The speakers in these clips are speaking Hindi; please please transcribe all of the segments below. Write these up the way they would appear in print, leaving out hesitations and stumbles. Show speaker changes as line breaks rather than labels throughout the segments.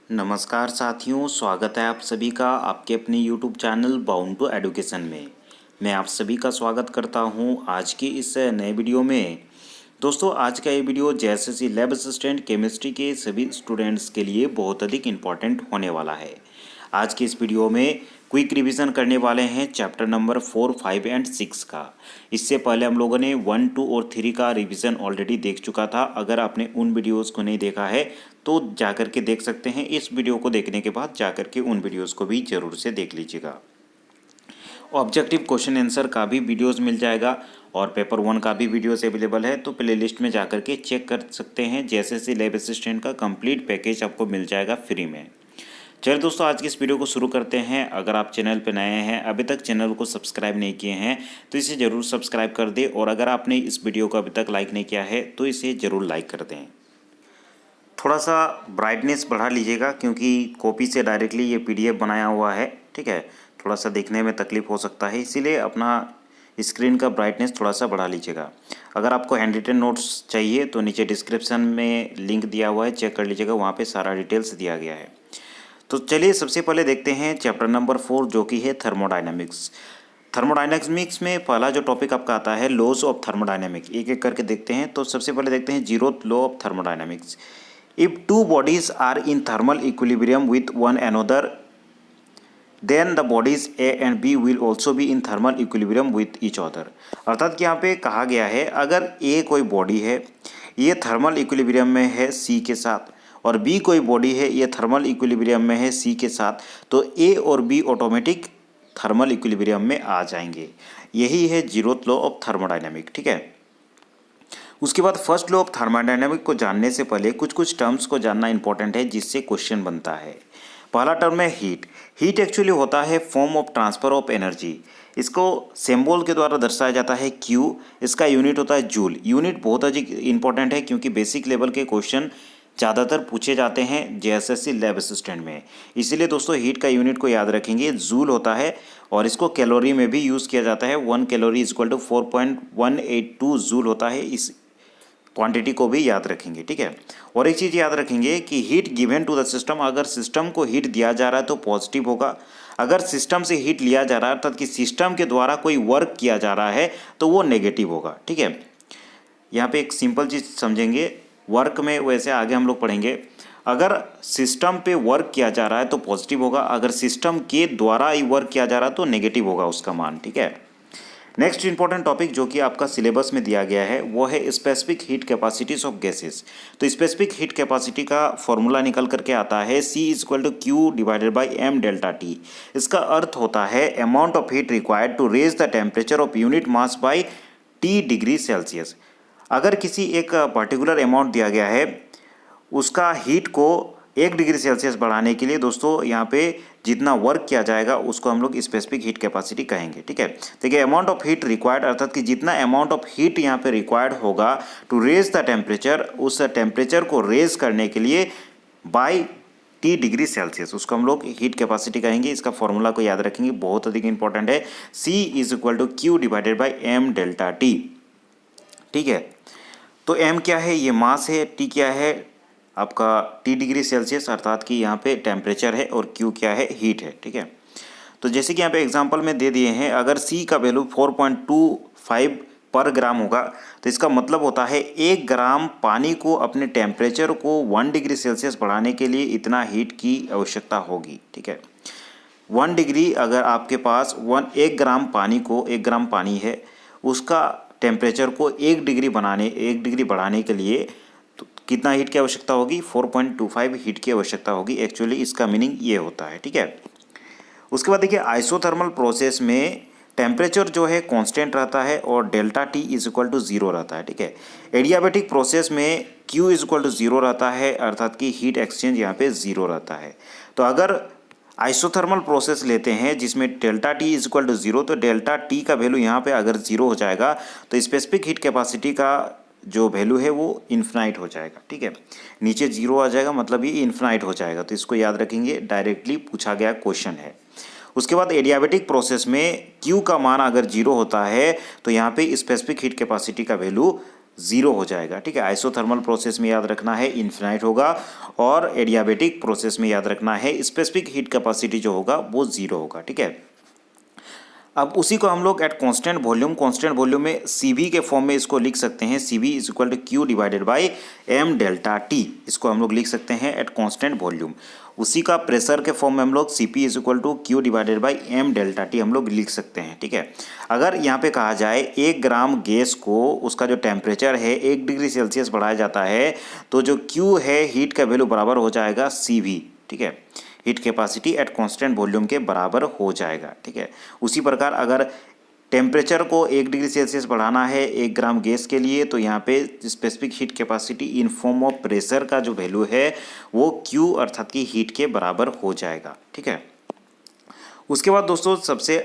नमस्कार साथियों, स्वागत है आप सभी का आपके अपने YouTube channel bound to education में। मैं आप सभी का स्वागत करता हूं आज की इस नए वीडियो में। दोस्तों, आज का ये video JSSC lab assistant chemistry के सभी स्टूडेंट्स के लिए बहुत अधिक इम्पॉर्टेंट होने वाला है। आज के इस वीडियो में क्विक रिवीजन करने वाले हैं चैप्टर नंबर 4, 5 एंड 6 का। इससे पहले हम लोगों ने 1, 2 और 3 का रिवीजन ऑलरेडी देख चुका था। अगर आपने उन वीडियोस को नहीं देखा है तो जाकर के देख सकते हैं। इस वीडियो को देखने के बाद जाकर के उन वीडियोस को भी ज़रूर से देख लीजिएगा। ऑब्जेक्टिव क्वेश्चन आंसर का भी वीडियोस मिल जाएगा और पेपर 1 का भी वीडियोस अवेलेबल है, तो प्ले लिस्ट में जाकर के चेक कर सकते हैं। जेएसएससी लैब असिस्टेंट का कंप्लीट पैकेज आपको मिल जाएगा फ्री में। चलिए दोस्तों, आज की इस वीडियो को शुरू करते हैं। अगर आप चैनल पर नए हैं, अभी तक चैनल को सब्सक्राइब नहीं किए हैं तो इसे ज़रूर सब्सक्राइब कर दें, और अगर आपने इस वीडियो को अभी तक लाइक नहीं किया है तो इसे ज़रूर लाइक कर दें। थोड़ा सा ब्राइटनेस बढ़ा लीजिएगा क्योंकि कॉपी से डायरेक्टली ये पीडीएफ बनाया हुआ है, ठीक है। थोड़ा सा देखने में तकलीफ हो सकता है, इसीलिए अपना स्क्रीन का ब्राइटनेस थोड़ा सा बढ़ा लीजिएगा। अगर आपको हैंड रिटन नोट्स चाहिए तो नीचे डिस्क्रिप्शन में लिंक दिया हुआ है, चेक कर लीजिएगा, वहाँ पे सारा डिटेल्स दिया गया है। तो चलिए सबसे पहले देखते हैं चैप्टर नंबर 4 जो कि है थर्मोडायनामिक्स। थर्मोडायनामिक्स में पहला जो टॉपिक आपका आता है लॉज ऑफ थर्मोडायनामिक्स। एक एक करके देखते हैं। तो सबसे पहले देखते हैं zeroth law of thermodynamics. If two bodies are in thermal equilibrium with one another then the bodies A and B will also be in thermal equilibrium with each other. अर्थात कि यहाँ पे कहा गया है अगर ए कोई बॉडी है, ये थर्मल इक्विलिब्रियम में है सी के साथ, और बी कोई बॉडी है, ये थर्मल इक्विलिब्रियम में है सी के साथ, तो ए और बी ऑटोमेटिक थर्मल इक्विलिब्रियम में आ जाएंगे। यही है जीरोथ लॉ ऑफ थर्मोडायनामिक, ठीक है। उसके बाद फर्स्ट लॉ ऑफ थर्मोडायनामिक को जानने से पहले कुछ कुछ टर्म्स को जानना इंपॉर्टेंट है जिससे क्वेश्चन बनता है। पहला टर्म है हीट। हीट एक्चुअली होता है form of transfer of energy. इसको सिंबल के द्वारा दर्शाया जाता है क्यू। इसका यूनिट होता है जूल। यूनिट बहुत अधिक इंपॉर्टेंट है क्योंकि बेसिक लेवल के क्वेश्चन ज़्यादातर पूछे जाते हैं जेएसएससी लैब असिस्टेंट में। इसीलिए दोस्तों हीट का यूनिट को याद रखेंगे, जूल होता है, और इसको कैलोरी में भी यूज़ किया जाता है। 1 calorie is equal to 4.182 joule होता है। इस क्वांटिटी को भी याद रखेंगे, ठीक है। और एक चीज़ याद रखेंगे कि heat given to the system, अगर सिस्टम को हीट दिया जा रहा है तो पॉजिटिव होगा। अगर सिस्टम से हीट लिया जा रहा है अर्थात कि सिस्टम के द्वारा कोई वर्क किया जा रहा है तो वो नेगेटिव होगा, ठीक है। यहाँ पे एक सिंपल चीज़ समझेंगे, वर्क में वैसे आगे हम लोग पढ़ेंगे। अगर सिस्टम पे वर्क किया जा रहा है तो पॉजिटिव होगा, अगर सिस्टम के द्वारा ही वर्क किया जा रहा है तो नेगेटिव होगा उसका मान, ठीक है। नेक्स्ट इंपॉर्टेंट टॉपिक जो कि आपका सिलेबस में दिया गया है वो है specific heat capacities of gases. तो स्पेसिफिक हीट कैपेसिटी का फॉर्मूला निकल करके आता है C=Q/M∆T। इसका अर्थ होता है amount of heat required to raise the temperature of unit mass by T degree Celsius. अगर किसी एक पर्टिकुलर अमाउंट दिया गया है, उसका हीट को 1 डिग्री सेल्सियस बढ़ाने के लिए दोस्तों यहाँ पे जितना वर्क किया जाएगा उसको हम लोग स्पेसिफिक हीट कैपेसिटी कहेंगे, ठीक है। देखिए अमाउंट ऑफ हीट रिक्वायर्ड अर्थात कि जितना अमाउंट ऑफ हीट यहाँ पे रिक्वायर्ड होगा टू रेज द टेम्परेचर, उस टेम्परेचर को रेज करने के लिए बाई T डिग्री सेल्सियस, उसको हम लोग हीट कैपेसिटी कहेंगे। इसका फॉर्मूला को याद रखेंगे, बहुत अधिक इंपॉर्टेंट है। C=Q/M∆T, ठीक है। तो M क्या है, ये मास है, T क्या है आपका T डिग्री सेल्सियस अर्थात कि यहाँ पे टेम्परेचर है, और Q क्या है, हीट है, ठीक है। तो जैसे कि यहाँ पे एग्जांपल में दे दिए हैं, अगर C का वैल्यू 4.25 पर ग्राम होगा तो इसका मतलब होता है 1 ग्राम पानी को अपने टेम्परेचर को 1 डिग्री सेल्सियस बढ़ाने के लिए इतना हीट की आवश्यकता होगी, ठीक है। 1 डिग्री, अगर आपके पास 1 ग्राम पानी को, 1 ग्राम पानी है, उसका टेम्परेचर को 1 डिग्री बढ़ाने के लिए तो कितना हीट की आवश्यकता होगी, 4.25 हीट की आवश्यकता होगी। एक्चुअली इसका मीनिंग ये होता है, ठीक है। उसके बाद देखिए आइसोथर्मल प्रोसेस में टेम्परेचर जो है कांस्टेंट रहता है और ΔT=0 रहता है, ठीक है। एडियाबैटिक प्रोसेस में Q=0 रहता है अर्थात कि हीट एक्सचेंज यहाँ पे 0 रहता है। तो अगर आइसोथर्मल प्रोसेस लेते हैं जिसमें ΔT=0, तो ΔT का वैल्यू यहाँ पे अगर 0 हो जाएगा तो स्पेसिफिक हीट कैपेसिटी का जो वैल्यू है वो इन्फिनाइट हो जाएगा, ठीक है। नीचे 0 आ जाएगा मतलब ये इन्फिनाइट हो जाएगा, तो इसको याद रखेंगे, डायरेक्टली पूछा गया क्वेश्चन है। उसके बाद एडियाबैटिक प्रोसेस में Q का मान अगर 0 होता है तो यहाँ पे स्पेसिफिक हीट कैपेसिटी का वैल्यू ज़ीरो हो जाएगा। ठीक है, आइसोथर्मल प्रोसेस में याद रखना है इन्फिनाइट होगा, और एडियाबेटिक प्रोसेस में याद रखना है स्पेसिफिक हीट कैपेसिटी जो होगा वो ज़ीरो होगा। ठीक है, अब उसी को हम लोग एट कांस्टेंट वॉल्यूम में CV के फॉर्म में इसको लिख सकते हैं। CV is equal to Q divided by M delta T, इसको हम लोग लिख सकते हैं एट कांस्टेंट वॉल्यूम। उसी का प्रेशर के फॉर्म में हम लोग CP is equal to Q divided by M delta T हम लोग लिख सकते हैं। ठीक है, अगर यहाँ पे कहा जाए 1 ग्राम गैस को उसका जो टेम्परेचर है 1 डिग्री सेल्सियस बढ़ाया जाता है, तो जो Q है हीट का वैल्यू बराबर हो जाएगा CV। ठीक है, heat capacity eight constant volume के बराबर हो जाएगा। ठीक है, उसी प्रकार अगर टेम्परेचर को 1 डिग्री सेल्सियस बढ़ाना है 1 ग्राम गैस के लिए, तो यहाँ पे specific heat capacity in form of pressure का जो वैल्यू है वो Q अर्थात की हीट के बराबर हो जाएगा। ठीक है, उसके बाद दोस्तों सबसे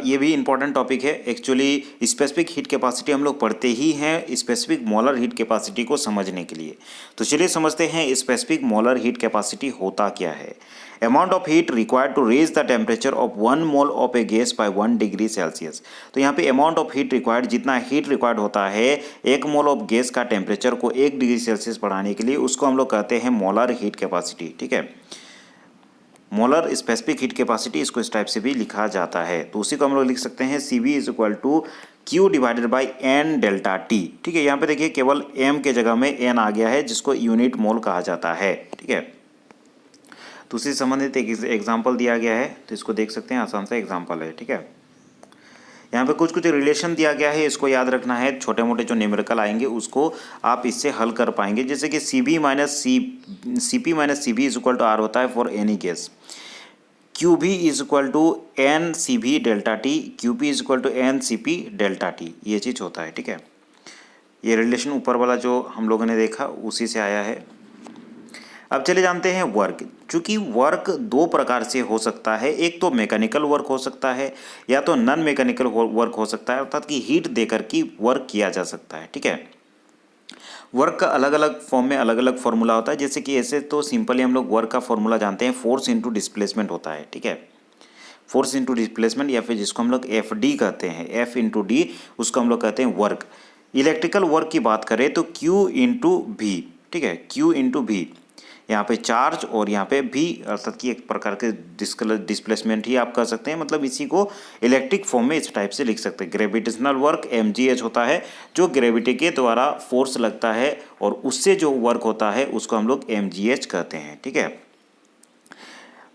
ये भी इम्पॉर्टेंट टॉपिक है एक्चुअली, स्पेसिफिक हीट कैपेसिटी हम लोग पढ़ते ही हैं स्पेसिफिक मोलर हीट कैपेसिटी को समझने के लिए। तो चलिए समझते हैं स्पेसिफिक मोलर हीट कैपेसिटी होता क्या है। Amount of heat required to raise the temperature of 1 mole of a gas by 1 degree Celsius. तो यहाँ पे अमाउंट ऑफ हीट रिक्वायर्ड, जितना हीट रिक्वायर्ड होता है 1 मोल ऑफ गैस का टेम्परेचर को 1 डिग्री सेल्सियस बढ़ाने के लिए, उसको हम लोग कहते हैं मोलर हीट कैपेसिटी। ठीक है, मोलर स्पेसिफिक हीट कैपेसिटी इसको इस टाइप से भी लिखा जाता है। तो उसी को हम लोग लिख सकते हैं CV is equal to Q divided by N delta T। ठीक है, यहाँ पे देखिए केवल M के जगह में N आ गया है जिसको यूनिट मोल कहा जाता है। ठीक है, तो उससे संबंधित एक एग्जाम्पल दिया गया है, तो इसको देख सकते हैं, आसान सा एग्जाम्पल है। ठीक है, यहाँ पे कुछ कुछ रिलेशन दिया गया है, इसको याद रखना है। छोटे मोटे जो न्यूमेरिकल आएंगे उसको आप इससे हल कर पाएंगे, जैसे कि CP minus CV is equal to R होता है for any gas. QB is equal to NCV delta T, QP is equal to NCP delta T, ये चीज़ होता है। ठीक है, ये रिलेशन ऊपर वाला जो हम लोगों ने देखा उसी से आया है। अब चले जानते हैं वर्क। चूँकि वर्क दो प्रकार से हो सकता है, एक तो मैकेनिकल वर्क हो सकता है या तो नॉन मैकेनिकल वर्क हो सकता है, अर्थात कि हीट देकर की वर्क किया जा सकता है। ठीक है, वर्क का अलग अलग फॉर्म में अलग अलग फॉर्मूला होता है, जैसे कि ऐसे तो सिंपली हम लोग वर्क का फॉर्मूला जानते हैं, फोर्स इंटू डिस्प्लेसमेंट होता है। ठीक है, फोर्स इंटू डिस्प्लेसमेंट या फिर जिसको हम लोग FD कहते हैं, F इंटू डी, उसको हम लोग कहते हैं वर्क। इलेक्ट्रिकल वर्क की बात करें तो Q इंटू V। ठीक है, Q इंटू V, यहाँ पे चार्ज और यहाँ पे भी, अर्थात कि एक प्रकार के डिस्प्लेसमेंट ही आप कह सकते हैं। मतलब इसी को इलेक्ट्रिक फॉर्म में इस टाइप से लिख सकते हैं। ग्रेविटेशनल वर्क MGH होता है, जो ग्रेविटी के द्वारा फोर्स लगता है और उससे जो वर्क होता है उसको हम लोग MGH कहते हैं। ठीक है,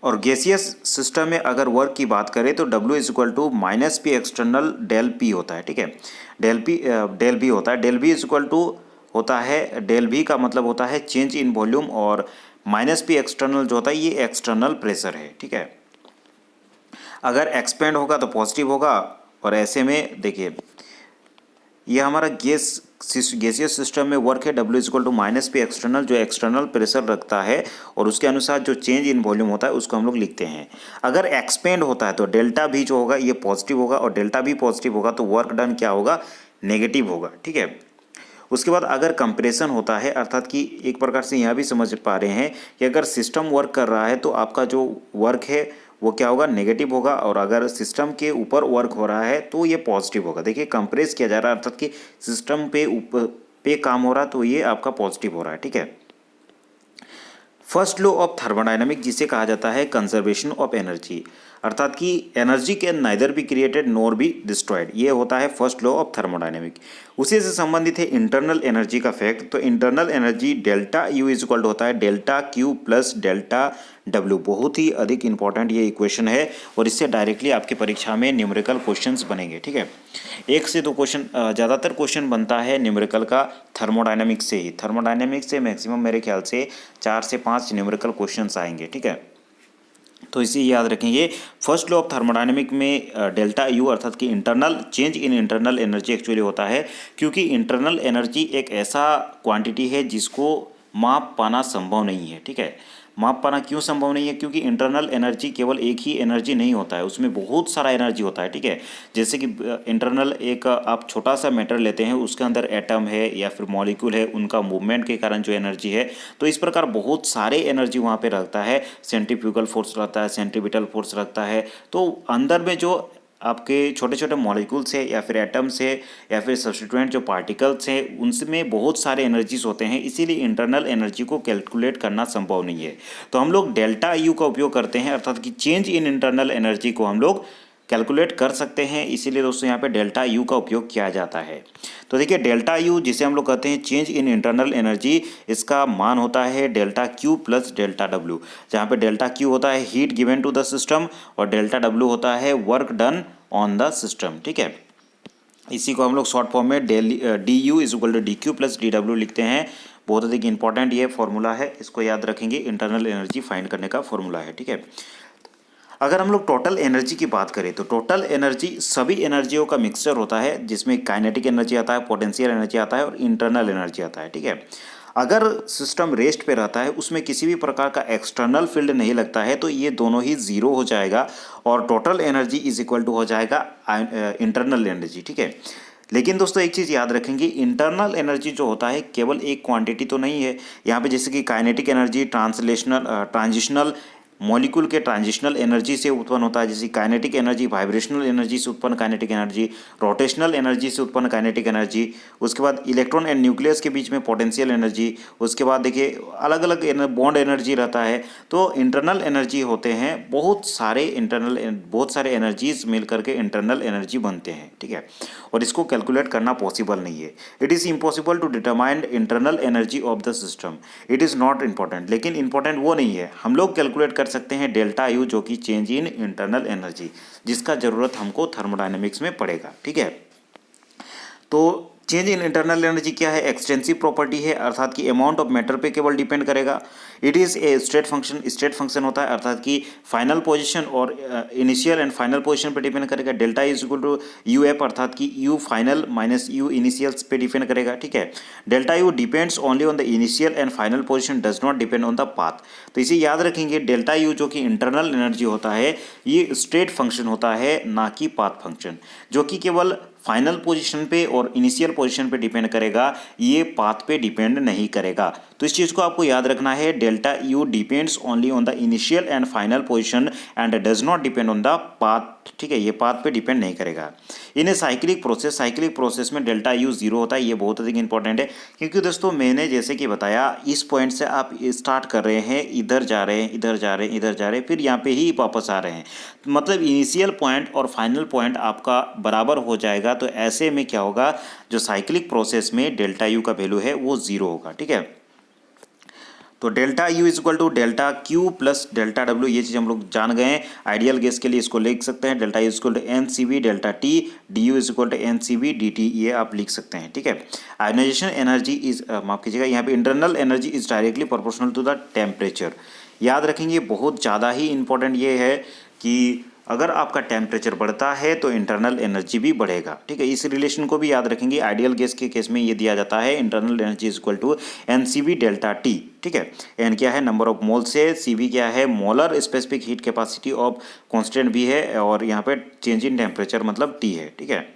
और गैसियस सिस्टम में अगर वर्क की बात करें तो W is equal to -P external del P होता है। ठीक है, डेल B होता है। Del B is equal to होता है, डेल B का मतलब होता है चेंज इन वॉल्यूम, और -P एक्सटर्नल जो होता है ये एक्सटर्नल प्रेशर है। ठीक है, अगर एक्सपेंड होगा तो पॉजिटिव होगा, और ऐसे में देखिए ये हमारा गैसियस सिस्टम में वर्क है। W is equal to -P external, जो एक्सटर्नल प्रेशर रखता है और उसके अनुसार जो चेंज इन वॉल्यूम होता है उसको हम लोग लिखते हैं। अगर एक्सपेंड होता है तो डेल्टा भी जो होगा ये पॉजिटिव होगा, और डेल्टा भी पॉजिटिव होगा तो वर्क डन क्या होगा, नेगेटिव होगा। ठीक है, उसके बाद अगर कंप्रेशन होता है, अर्थात कि एक प्रकार से यहाँ भी समझ पा रहे हैं कि अगर सिस्टम वर्क कर रहा है तो आपका जो वर्क है वो क्या होगा, नेगेटिव होगा, और अगर सिस्टम के ऊपर वर्क हो रहा है तो ये पॉजिटिव होगा। देखिए कंप्रेस किया जा रहा है, अर्थात कि सिस्टम पे ऊपर पे काम हो रहा है तो ये आपका पॉजिटिव हो रहा है। ठीक है, फर्स्ट लॉ ऑफ थर्मोडायनामिक, जिसे कहा जाता है कंजर्वेशन ऑफ एनर्जी, अर्थात कि energy can neither be created nor be destroyed, ये होता है फर्स्ट लॉ ऑफ थर्मोडायनामिक। उसी से संबंधित है इंटरनल एनर्जी का फैक्ट। तो internal energy delta U is equal होता है delta Q plus delta W। बहुत ही अधिक इंपॉर्टेंट ये इक्वेशन है, और इससे डायरेक्टली आपकी परीक्षा में न्यूमेरिकल क्वेश्चंस बनेंगे। ठीक है, 1 से 2 क्वेश्चन, ज़्यादातर क्वेश्चन बनता है न्यूमेरिकल का थर्मोडायनामिक्स से ही। थर्मोडायनामिक्स से मैक्सिमम मेरे ख्याल से 4 से 5 न्यूमेरिकल क्वेश्चंस आएंगे। ठीक है, तो इसे याद रखेंगे। फर्स्ट लॉ ऑफ थर्मोडायनामिक में डेल्टा U अर्थात कि internal change in internal energy actually होता है, क्योंकि इंटरनल एनर्जी एक ऐसा क्वांटिटी है जिसको माप पाना संभव नहीं है। ठीक है, माप पाना क्यों संभव नहीं है, क्योंकि इंटरनल एनर्जी केवल एक ही एनर्जी नहीं होता है, उसमें बहुत सारा एनर्जी होता है। ठीक है, जैसे कि इंटरनल एक आप छोटा सा मैटर लेते हैं, उसके अंदर एटम है या फिर मॉलिक्यूल है, उनका मूवमेंट के कारण जो एनर्जी है, तो इस प्रकार बहुत सारे एनर्जी वहाँ पे रहता है। सेंट्रीफ्यूगल फोर्स रहता है, सेंट्रीपिटल फोर्स रहता है, तो अंदर में जो आपके छोटे छोटे मॉलिक्यूल्स है या फिर एटम्स है या फिर सब्स्टिट्यूएंट जो पार्टिकल्स हैं उनमें बहुत सारे एनर्जीज होते हैं, इसीलिए इंटरनल एनर्जी को कैलकुलेट करना संभव नहीं है। तो हम लोग डेल्टा यू का उपयोग करते हैं, अर्थात कि चेंज इन इंटरनल एनर्जी को हम लोग कैलकुलेट कर सकते हैं, इसीलिए दोस्तों यहाँ पे डेल्टा यू का उपयोग किया जाता है। तो देखिए डेल्टा यू जिसे हम लोग कहते हैं चेंज इन इंटरनल एनर्जी, इसका मान होता है delta Q plus delta W, जहाँ पे डेल्टा क्यू होता है heat given to the system और डेल्टा डब्ल्यू होता है work done on the system. ठीक है, इसी को हम लोग शॉर्ट फॉर्म में D U is equal to D Q plus D W लिखते हैं। बहुत अधिक इंपॉर्टेंट ये फॉर्मूला है, इसको याद रखेंगे, इंटरनल एनर्जी फाइंड करने का फॉर्मूला है। ठीक है, अगर हम लोग टोटल एनर्जी की बात करें तो टोटल एनर्जी सभी एनर्जियों का मिक्सचर होता है, जिसमें काइनेटिक एनर्जी आता है, पोटेंशियल एनर्जी आता है और इंटरनल एनर्जी आता है। ठीक है, अगर सिस्टम रेस्ट पे रहता है, उसमें किसी भी प्रकार का एक्सटर्नल फील्ड नहीं लगता है, तो ये दोनों ही जीरो हो जाएगा और total energy is equal to हो जाएगा इंटरनल एनर्जी। ठीक है, लेकिन दोस्तों एक चीज़ याद रखेंगे, इंटरनल एनर्जी जो होता है केवल एक क्वांटिटी तो नहीं है। यहाँ पे जैसे कि काइनेटिक एनर्जी ट्रांजिशनल मॉलिक्यूल के ट्रांजिशनल एनर्जी से उत्पन्न होता है, जैसे काइनेटिक एनर्जी वाइब्रेशनल एनर्जी से उत्पन्न काइनेटिक एनर्जी, रोटेशनल एनर्जी से उत्पन्न काइनेटिक एनर्जी, उसके बाद इलेक्ट्रॉन एंड न्यूक्लियस के बीच में पोटेंशियल एनर्जी, उसके बाद देखिए अलग अलग बॉन्ड एनर्जी रहता है। तो इंटरनल एनर्जी होते हैं बहुत सारे एनर्जीज मिल करके इंटरनल एनर्जी बनते हैं। ठीक है, और इसको कैलकुलेट करना पॉसिबल नहीं है। It is impossible to determine internal energy of the system, it is not important, लेकिन इंपॉर्टेंट वो नहीं है। हम लोग कैलकुलेट कर सकते हैं डेल्टा यू, जो कि चेंज इन इंटरनल एनर्जी, जिसका ज़रूरत हमको थर्मोडायनेमिक्स में पड़ेगा। ठीक है, तो चेंज इन इंटरनल एनर्जी क्या है, एक्सटेंसिव प्रॉपर्टी है, अर्थात कि अमाउंट ऑफ मैटर पे केवल डिपेंड करेगा। It is a state function होता है, अर्थात कि फाइनल पोजीशन और इनिशियल एंड फाइनल पोजीशन पे डिपेंड करेगा। Delta is equal to U F, अर्थात कि U final minus U initials पे डिपेंड करेगा। ठीक है, delta U depends only on the initial and final position, does not depend on the path. तो इसे याद रखेंगे, डेल्टा यू जो कि इंटरनल एनर्जी होता है, ये स्टेट फंक्शन होता है, ना कि पाथ फंक्शन, जो कि केवल फाइनल पोजीशन पे और इनिशियल पोजीशन पे डिपेंड करेगा, ये पाथ पे डिपेंड नहीं करेगा। तो इस चीज़ को आपको याद रखना है, delta U depends only on the initial and final position and does not depend on the path. ठीक है, ये पाथ पे डिपेंड नहीं करेगा। इन ए साइक्लिक प्रोसेस में डेल्टा यू जीरो होता है, ये बहुत अधिक इंपॉर्टेंट है, क्योंकि दोस्तों मैंने जैसे कि बताया, इस पॉइंट से आप स्टार्ट कर रहे हैं, इधर जा रहे हैं, इधर जा रहे हैं, इधर जा रहे हैं, फिर यहाँ पे ही वापस आ रहे हैं, मतलब इनिशियल पॉइंट और फाइनल पॉइंट आपका बराबर हो जाएगा। तो ऐसे में क्या होगा, जो साइक्लिक प्रोसेस में डेल्टा यू का वैल्यू है वो जीरो होगा। ठीक है, तो delta U is equal to delta Q plus delta W, ये चीज़ हम लोग जान गए हैं। आइडियल गैस के लिए इसको लिख सकते हैं, delta is equal to N C V delta T, D U is equal to N C V D T, ये आप लिख सकते हैं। ठीक है, आयोनाइजेशन एनर्जी इज, माफ कीजिएगा, यहाँ पे internal energy is directly proportional to the temperature. याद रखेंगे, बहुत ज़्यादा ही इंपॉर्टेंट ये है कि अगर आपका टेम्परेचर बढ़ता है तो इंटरनल एनर्जी भी बढ़ेगा। ठीक है, इस रिलेशन को भी याद रखेंगे। आइडियल गैस के केस में ये दिया जाता है, internal energy is equal to N C V delta T. ठीक है, एन क्या है, नंबर ऑफ मोल्स है, सी वी क्या है, molar specific heat capacity of constant भी है, और यहाँ पे चेंज इन टेम्परेचर मतलब टी है। ठीक है,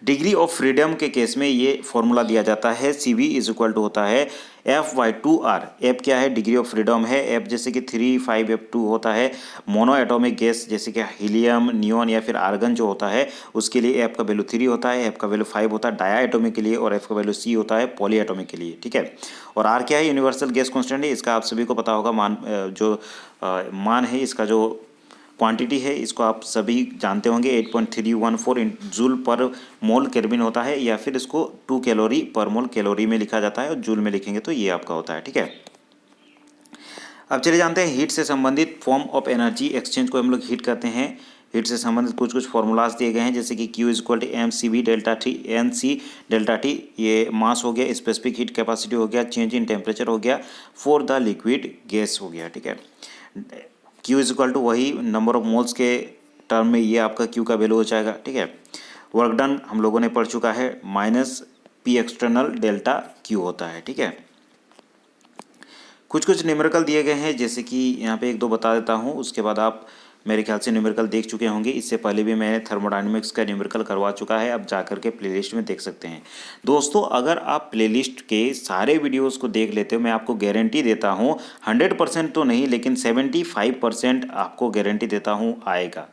डिग्री ऑफ फ्रीडम के केस में ये फॉर्मूला दिया जाता है, सी वी इज इक्वल टू होता है F/2R। एफ क्या है, डिग्री ऑफ फ्रीडम है। एफ जैसे कि 3, 5 F2 होता है। मोनो एटॉमिक गैस जैसे कि हीलियम, नियॉन या फिर आर्गन जो होता है, उसके लिए एफ का वैल्यू 3 होता है, एफ का वैल्यू 5 होता है डाया एटॉमिक के लिए, और एफ का वैल्यू सी होता है पॉली एटॉमिक के लिए। ठीक है, और आर क्या है, यूनिवर्सल गैस कॉन्स्टेंट है, इसका आप सभी को पता होगा, मान है इसका, जो क्वांटिटी है इसको आप सभी जानते होंगे, 8.314 जूल पर मोल केल्विन होता है, या फिर इसको 2 कैलोरी पर मोल कैलोरी में लिखा जाता है, और जूल में लिखेंगे तो ये आपका होता है। ठीक है, अब चले जानते हैं हीट से संबंधित फॉर्म ऑफ एनर्जी एक्सचेंज को हम लोग हीट कहते हैं। हीट से संबंधित कुछ कुछ फॉर्मूलाज दिए गए हैं, जैसे कि Q equal to M C V delta T, N C delta T, ये मास हो गया, स्पेसिफिक हीट कैपेसिटी हो गया, चेंज इन टेम्परेचर हो गया, फॉर द लिक्विड गैस हो गया। ठीक है, Q इज इक्वल टू वही नंबर ऑफ मोल्स के टर्म में ये आपका Q का वैल्यू हो जाएगा। ठीक है, वर्क डन हम लोगों ने पढ़ चुका है, minus P external delta Q होता है। ठीक है, कुछ कुछ न्यूमेरिकल दिए गए हैं, जैसे कि यहाँ पे एक दो बता देता हूँ, उसके बाद आप मेरे ख्याल से न्यूमेरिकल देख चुके होंगे। इससे पहले भी मैंने थर्मोडायनेमिक्स का न्यूमेरिकल करवा चुका है, आप जाकर के प्लेलिस्ट में देख सकते हैं। दोस्तों अगर आप प्लेलिस्ट के सारे वीडियोस को देख लेते हो, मैं आपको गारंटी देता हूँ, 100% तो नहीं लेकिन 75% आपको गारंटी देता हूँ आएगा।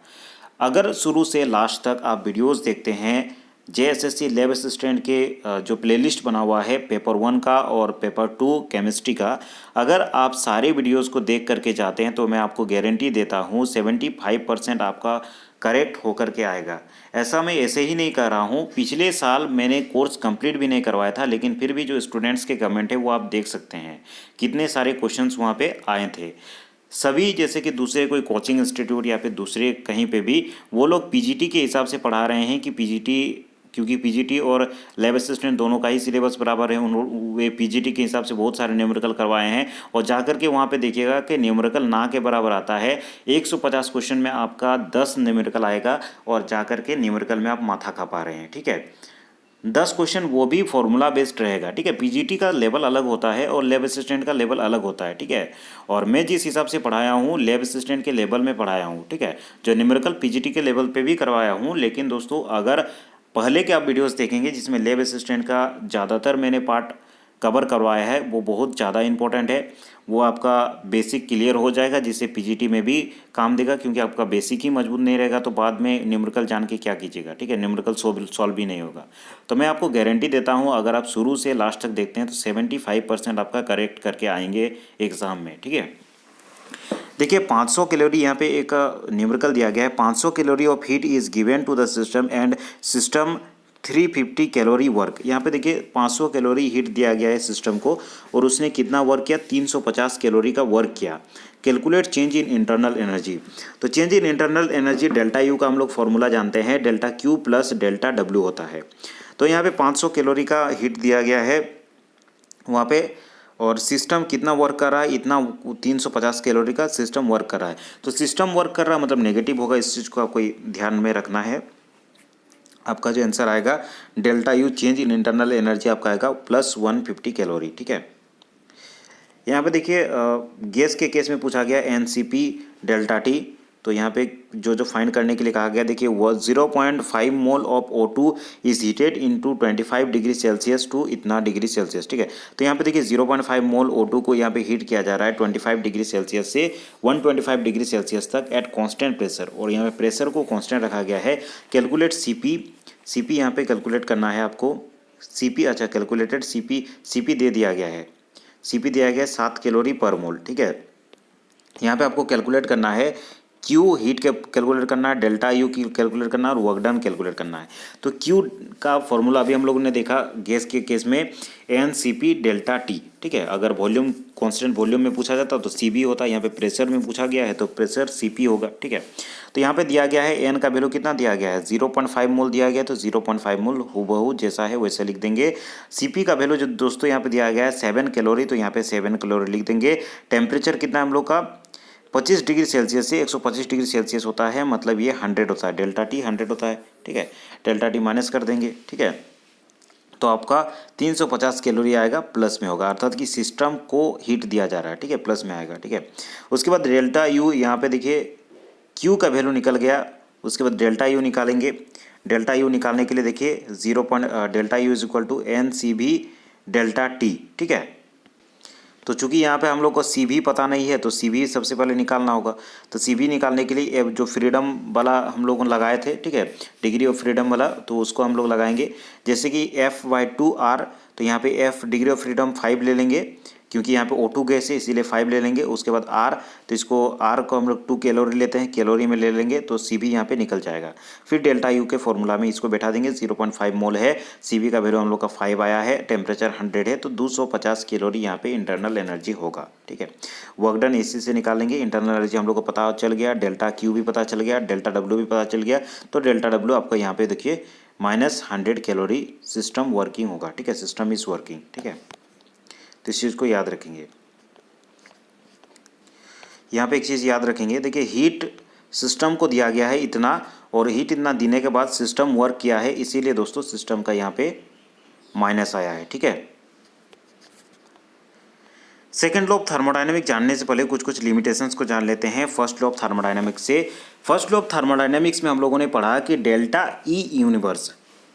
अगर शुरू से लास्ट तक आप वीडियोस देखते हैं जेएसएससी लैब असिस्टेंट के जो प्लेलिस्ट बना हुआ है पेपर 1 का और पेपर 2 केमिस्ट्री का, अगर आप सारे वीडियोस को देख करके जाते हैं तो मैं आपको गारंटी देता हूँ 75% आपका करेक्ट होकर के आएगा। ऐसा मैं ऐसे ही नहीं कह रहा हूँ, पिछले साल मैंने कोर्स कंप्लीट भी नहीं करवाया था, लेकिन फिर भी जो स्टूडेंट्स के कमेंट है वो आप देख सकते हैं कितने सारे क्वेश्चंस वहाँ पे आए थे। सभी जैसे कि दूसरे कोई कोचिंग इंस्टीट्यूट या फिर दूसरे कहीं पे भी वो लोग पीजीटी के हिसाब से पढ़ा रहे हैं कि पीजीटी, क्योंकि पीजीटी और लैब असिस्टेंट दोनों का ही सिलेबस बराबर है, वे पीजीटी के हिसाब से बहुत सारे न्यूमेरिकल करवाए हैं। और जाकर के वहाँ पे देखिएगा कि न्यूमेरिकल ना के बराबर आता है। 150 क्वेश्चन में आपका 10 न्यूमेरिकल आएगा और जाकर के न्यूमेरिकल में आप माथा खा पा रहे हैं। ठीक है, 10 क्वेश्चन वो भी फॉर्मूला बेस्ड रहेगा। ठीक है, पीजीटी का लेवल अलग होता है और लैब असिस्टेंट का लेवल अलग होता है। ठीक है, और मैं जिस हिसाब से पढ़ाया हूँ लैब असिस्टेंट के लेवल में पढ़ाया हूँ। ठीक है, जो न्यूमेरिकल पीजीटी के लेवल पे भी करवाया हूँ। लेकिन दोस्तों अगर पहले के आप वीडियोस देखेंगे जिसमें लैब असिस्टेंट का ज़्यादातर मैंने पार्ट कवर करवाया है, वो बहुत ज़्यादा इंपॉर्टेंट है। वो आपका बेसिक क्लियर हो जाएगा जिससे पीजीटी में भी काम देगा, क्योंकि आपका बेसिक ही मजबूत नहीं रहेगा तो बाद में न्यूमेरिकल जान के क्या कीजिएगा। ठीक है, न्यूमेरिकल सॉल्व भी नहीं होगा। तो मैं आपको गारंटी देता हूँ अगर आप शुरू से लास्ट तक देखते हैं तो 75% आपका करेक्ट करके आएंगे एग्ज़ाम में। ठीक है, देखिए 500 कैलोरी यहाँ पे एक न्यूमेरिकल दिया गया है। 500 calorie of heat is given to the system and system 350 calorie work. यहाँ पे देखिए 500 कैलोरी हीट दिया गया है सिस्टम को और उसने कितना वर्क किया, 350 कैलोरी का वर्क किया। Calculate change in internal energy. तो change in internal energy delta U का हम लोग फॉर्मूला जानते हैं, delta Q plus delta W होता है। तो यहाँ पे 500 कैलोरी का हीट दिया गया है वहाँ पे, और सिस्टम कितना वर्क कर रहा है, इतना 350 कैलोरी का सिस्टम वर्क कर रहा है। तो सिस्टम वर्क कर रहा है मतलब नेगेटिव होगा, इस चीज़ को आपको ध्यान में रखना है। आपका जो आंसर आएगा delta U change in internal energy आपका आएगा प्लस 150 कैलोरी। ठीक है, यहाँ पे देखिए गैस के केस में पूछा गया एनसीपी डेल्टा टी। तो यहाँ पे जो फाइंड करने के लिए कहा गया, देखिए वो 0.5 mole of O2 is heated into 25 degree Celsius to इतना डिग्री सेल्सियस। ठीक है, तो यहाँ पे देखिए 0.5 मोल O2 को यहाँ पे हीट किया जा रहा है 25 डिग्री सेल्सियस से 125 डिग्री सेल्सियस तक एट कांस्टेंट प्रेशर, और यहाँ पे प्रेशर को कांस्टेंट रखा गया है। कैलकुलेट सीपी यहाँ पे कैलकुलेट करना है आपको। सीपी, अच्छा कैलकुलेटेड सीपी दे दिया गया है, सीपी दिया गया है 7 कैलोरी पर मोल। ठीक है, यहाँ पे आपको कैलकुलेट करना है क्यू हीट के कैलकुलेट करना है, डेल्टा यू की कैलकुलेट करना है और वर्क डन कैलकुलेट करना है। तो क्यू का फॉर्मूला अभी हम लोगों ने देखा गैस के केस में N C P delta T. ठीक है, अगर वॉल्यूम कांस्टेंट वॉल्यूम में पूछा जाता तो सी बी होता, यहाँ पे प्रेशर में पूछा गया है तो प्रेशर सी पी होगा। ठीक है, तो यहाँ पे दिया गया है एन का वैल्यू कितना दिया गया है 0.5 मोल दिया गया है, तो 0.5 मोल हूबहू जैसा है वैसे लिख देंगे। सीपी का वैल्यू जो दोस्तों यहाँ पे दिया गया है 7 कैलोरी, तो यहाँ पे 7 कैलोरी लिख देंगे। टेम्परेचर कितना है हम लोग का 25 डिग्री सेल्सियस से 125 डिग्री सेल्सियस होता है, मतलब ये 100 होता है, डेल्टा टी 100 होता है। ठीक है, डेल्टा टी माइनस कर देंगे। ठीक है, तो आपका 350 कैलोरी आएगा, प्लस में होगा, अर्थात कि सिस्टम को हीट दिया जा रहा है। ठीक है, प्लस में आएगा। ठीक है, उसके बाद डेल्टा यू, यहाँ पे देखिए क्यू का वैल्यू निकल गया, उसके बाद डेल्टा यू निकालेंगे। डेल्टा यू निकालने के लिए देखिए delta U is equal to N C B delta T. ठीक है, तो चूंकि यहाँ पे हम लोग को सी भी पता नहीं है तो सी भी सबसे पहले निकालना होगा। तो सी भी निकालने के लिए जो फ्रीडम वाला हम लोग लगाए थे, ठीक है, डिग्री ऑफ फ्रीडम वाला, तो उसको हम लोग लगाएंगे। जैसे कि F/2R, तो यहाँ पे F डिग्री ऑफ फ्रीडम 5 ले लेंगे, क्योंकि यहाँ पे O2 गैस है इसीलिए 5 ले लेंगे। उसके बाद R, तो इसको R को हम लोग 2 कैलोरी लेते हैं, कैलोरी में ले लेंगे तो सी भी यहाँ पे निकल जाएगा। फिर डेल्टा यू के फॉर्मूला में इसको बैठा देंगे, 0.5 मोल है, सी भी का वैल्यू हम लोग का 5 आया है, टेम्परेचर 100 है, तो 250 कैलोरी यहाँ पे इंटरनल एनर्जी होगा। ठीक है, वर्क डन इसी से निकालेंगे। इंटरनल एनर्जी हम लोग को पता चल गया, डेल्टा क्यू भी पता चल गया, डेल्टा डब्ल्यू भी पता चल गया। तो डेल्टा डब्ल्यू आपका यहाँ पे देखिए -100 कैलोरी सिस्टम वर्किंग होगा। ठीक है, सिस्टम इज वर्किंग। ठीक है, तो इस चीज़ को याद रखेंगे। यहाँ पे एक चीज़ याद रखेंगे, देखिए हीट सिस्टम को दिया गया है इतना, और हीट इतना देने के बाद सिस्टम वर्क किया है, इसीलिए दोस्तों सिस्टम का यहाँ पे माइनस आया है। ठीक है, सेकेंड लॉ ऑफ थर्मोडायनेमिक्स जानने से पहले कुछ लिमिटेशंस को जान लेते हैं फर्स्ट लॉ ऑफ थर्मोडायनेमिक्स से। फर्स्ट लॉ ऑफ थर्मोडायनेमिक्स में हम लोगों ने पढ़ा कि डेल्टा ई यूनिवर्स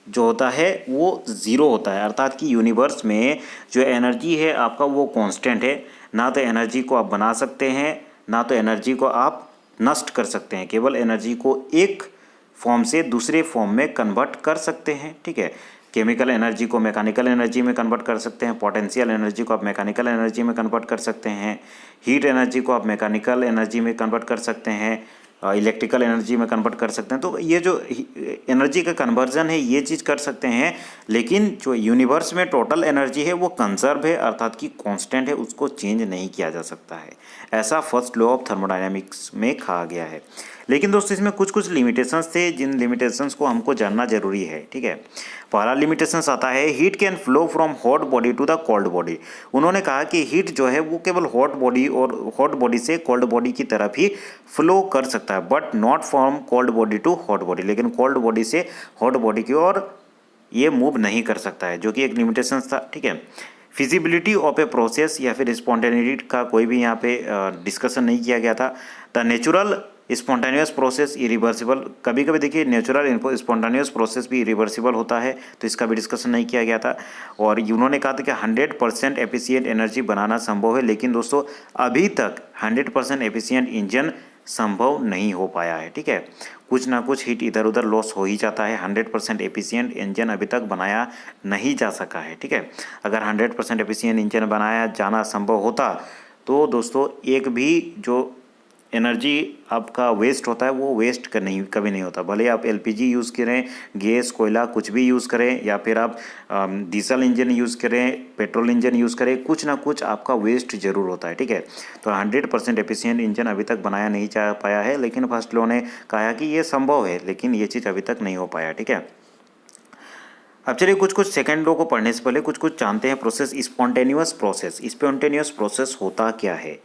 जो होता है वो 0 होता है, अर्थात कि यूनिवर्स में जो एनर्जी है आपका वो कांस्टेंट है। ना तो एनर्जी को आप बना सकते हैं, ना तो एनर्जी को आप नष्ट कर सकते हैं, केवल एनर्जी को एक फॉर्म से दूसरे फॉर्म में कन्वर्ट कर सकते हैं। ठीक है, केमिकल एनर्जी को मैकेनिकल एनर्जी में कन्वर्ट कर सकते हैं, पोटेंशियल एनर्जी को आप मैकेनिकल एनर्जी में कन्वर्ट कर सकते हैं, हीट एनर्जी को आप मैकेनिकल एनर्जी में कन्वर्ट कर सकते हैं, इलेक्ट्रिकल एनर्जी में कन्वर्ट कर सकते हैं। तो ये जो एनर्जी का कन्वर्जन है ये चीज़ कर सकते हैं, लेकिन जो यूनिवर्स में टोटल एनर्जी है वो कंजर्व है, अर्थात कि कांस्टेंट है, उसको चेंज नहीं किया जा सकता है। ऐसा फर्स्ट लॉ ऑफ थर्मोडायनामिक्स में कहा गया है। लेकिन दोस्तों इसमें कुछ कुछ लिमिटेशंस थे, जिन लिमिटेशंस को हमको जानना जरूरी है। ठीक है, पहला लिमिटेशंस आता है heat can flow from hot body to the cold body. उन्होंने कहा कि हीट जो है वो केवल हॉट बॉडी और हॉट बॉडी से कोल्ड बॉडी की तरफ ही फ्लो कर सकता है, but not from cold body to hot body. लेकिन कोल्ड बॉडी से हॉट बॉडी की ओर ये मूव नहीं कर सकता है, जो कि एक लिमिटेशन था। ठीक है, फिजिबिलिटी ऑफ ए प्रोसेस या फिर स्पॉन्टेनिटी का कोई भी यहाँ पे डिस्कशन नहीं किया गया था। The natural spontaneous process irreversible, कभी कभी देखिए नेचुरल स्पॉन्टेनियस प्रोसेस भी इरिवर्सिबल होता है, तो इसका भी डिस्कशन नहीं किया गया था। और उन्होंने कहा था कि 100% एफिशिएंट एनर्जी बनाना संभव है, लेकिन दोस्तों अभी तक 100% एफिशिएंट इंजन संभव नहीं हो पाया है। ठीक है, कुछ ना कुछ हीट इधर उधर लॉस हो ही जाता है। 100% एफिशिएंट इंजन अभी तक बनाया नहीं जा सका है। ठीक है, अगर 100% एफिशिएंट इंजन बनाया जाना संभव होता तो दोस्तों एक भी जो एनर्जी आपका वेस्ट होता है वो वेस्ट कभी नहीं होता। भले आप एलपीजी यूज़ करें, गैस, कोयला कुछ भी यूज़ करें, या फिर आप डीजल इंजन यूज़ करें, पेट्रोल इंजन यूज़ करें, कुछ ना कुछ आपका वेस्ट ज़रूर होता है। ठीक है, तो 100% एफिशिएंट इंजन अभी तक बनाया नहीं जा पाया है, लेकिन फर्स्ट लॉ ने कहा कि ये संभव है, लेकिन ये चीज़ अभी तक नहीं हो पाया। ठीक है, अब चलिए कुछ कुछ सेकेंड लॉ को पढ़ने से पहले कुछ कुछ जानते हैं process. Spontaneous process, spontaneous process होता क्या है?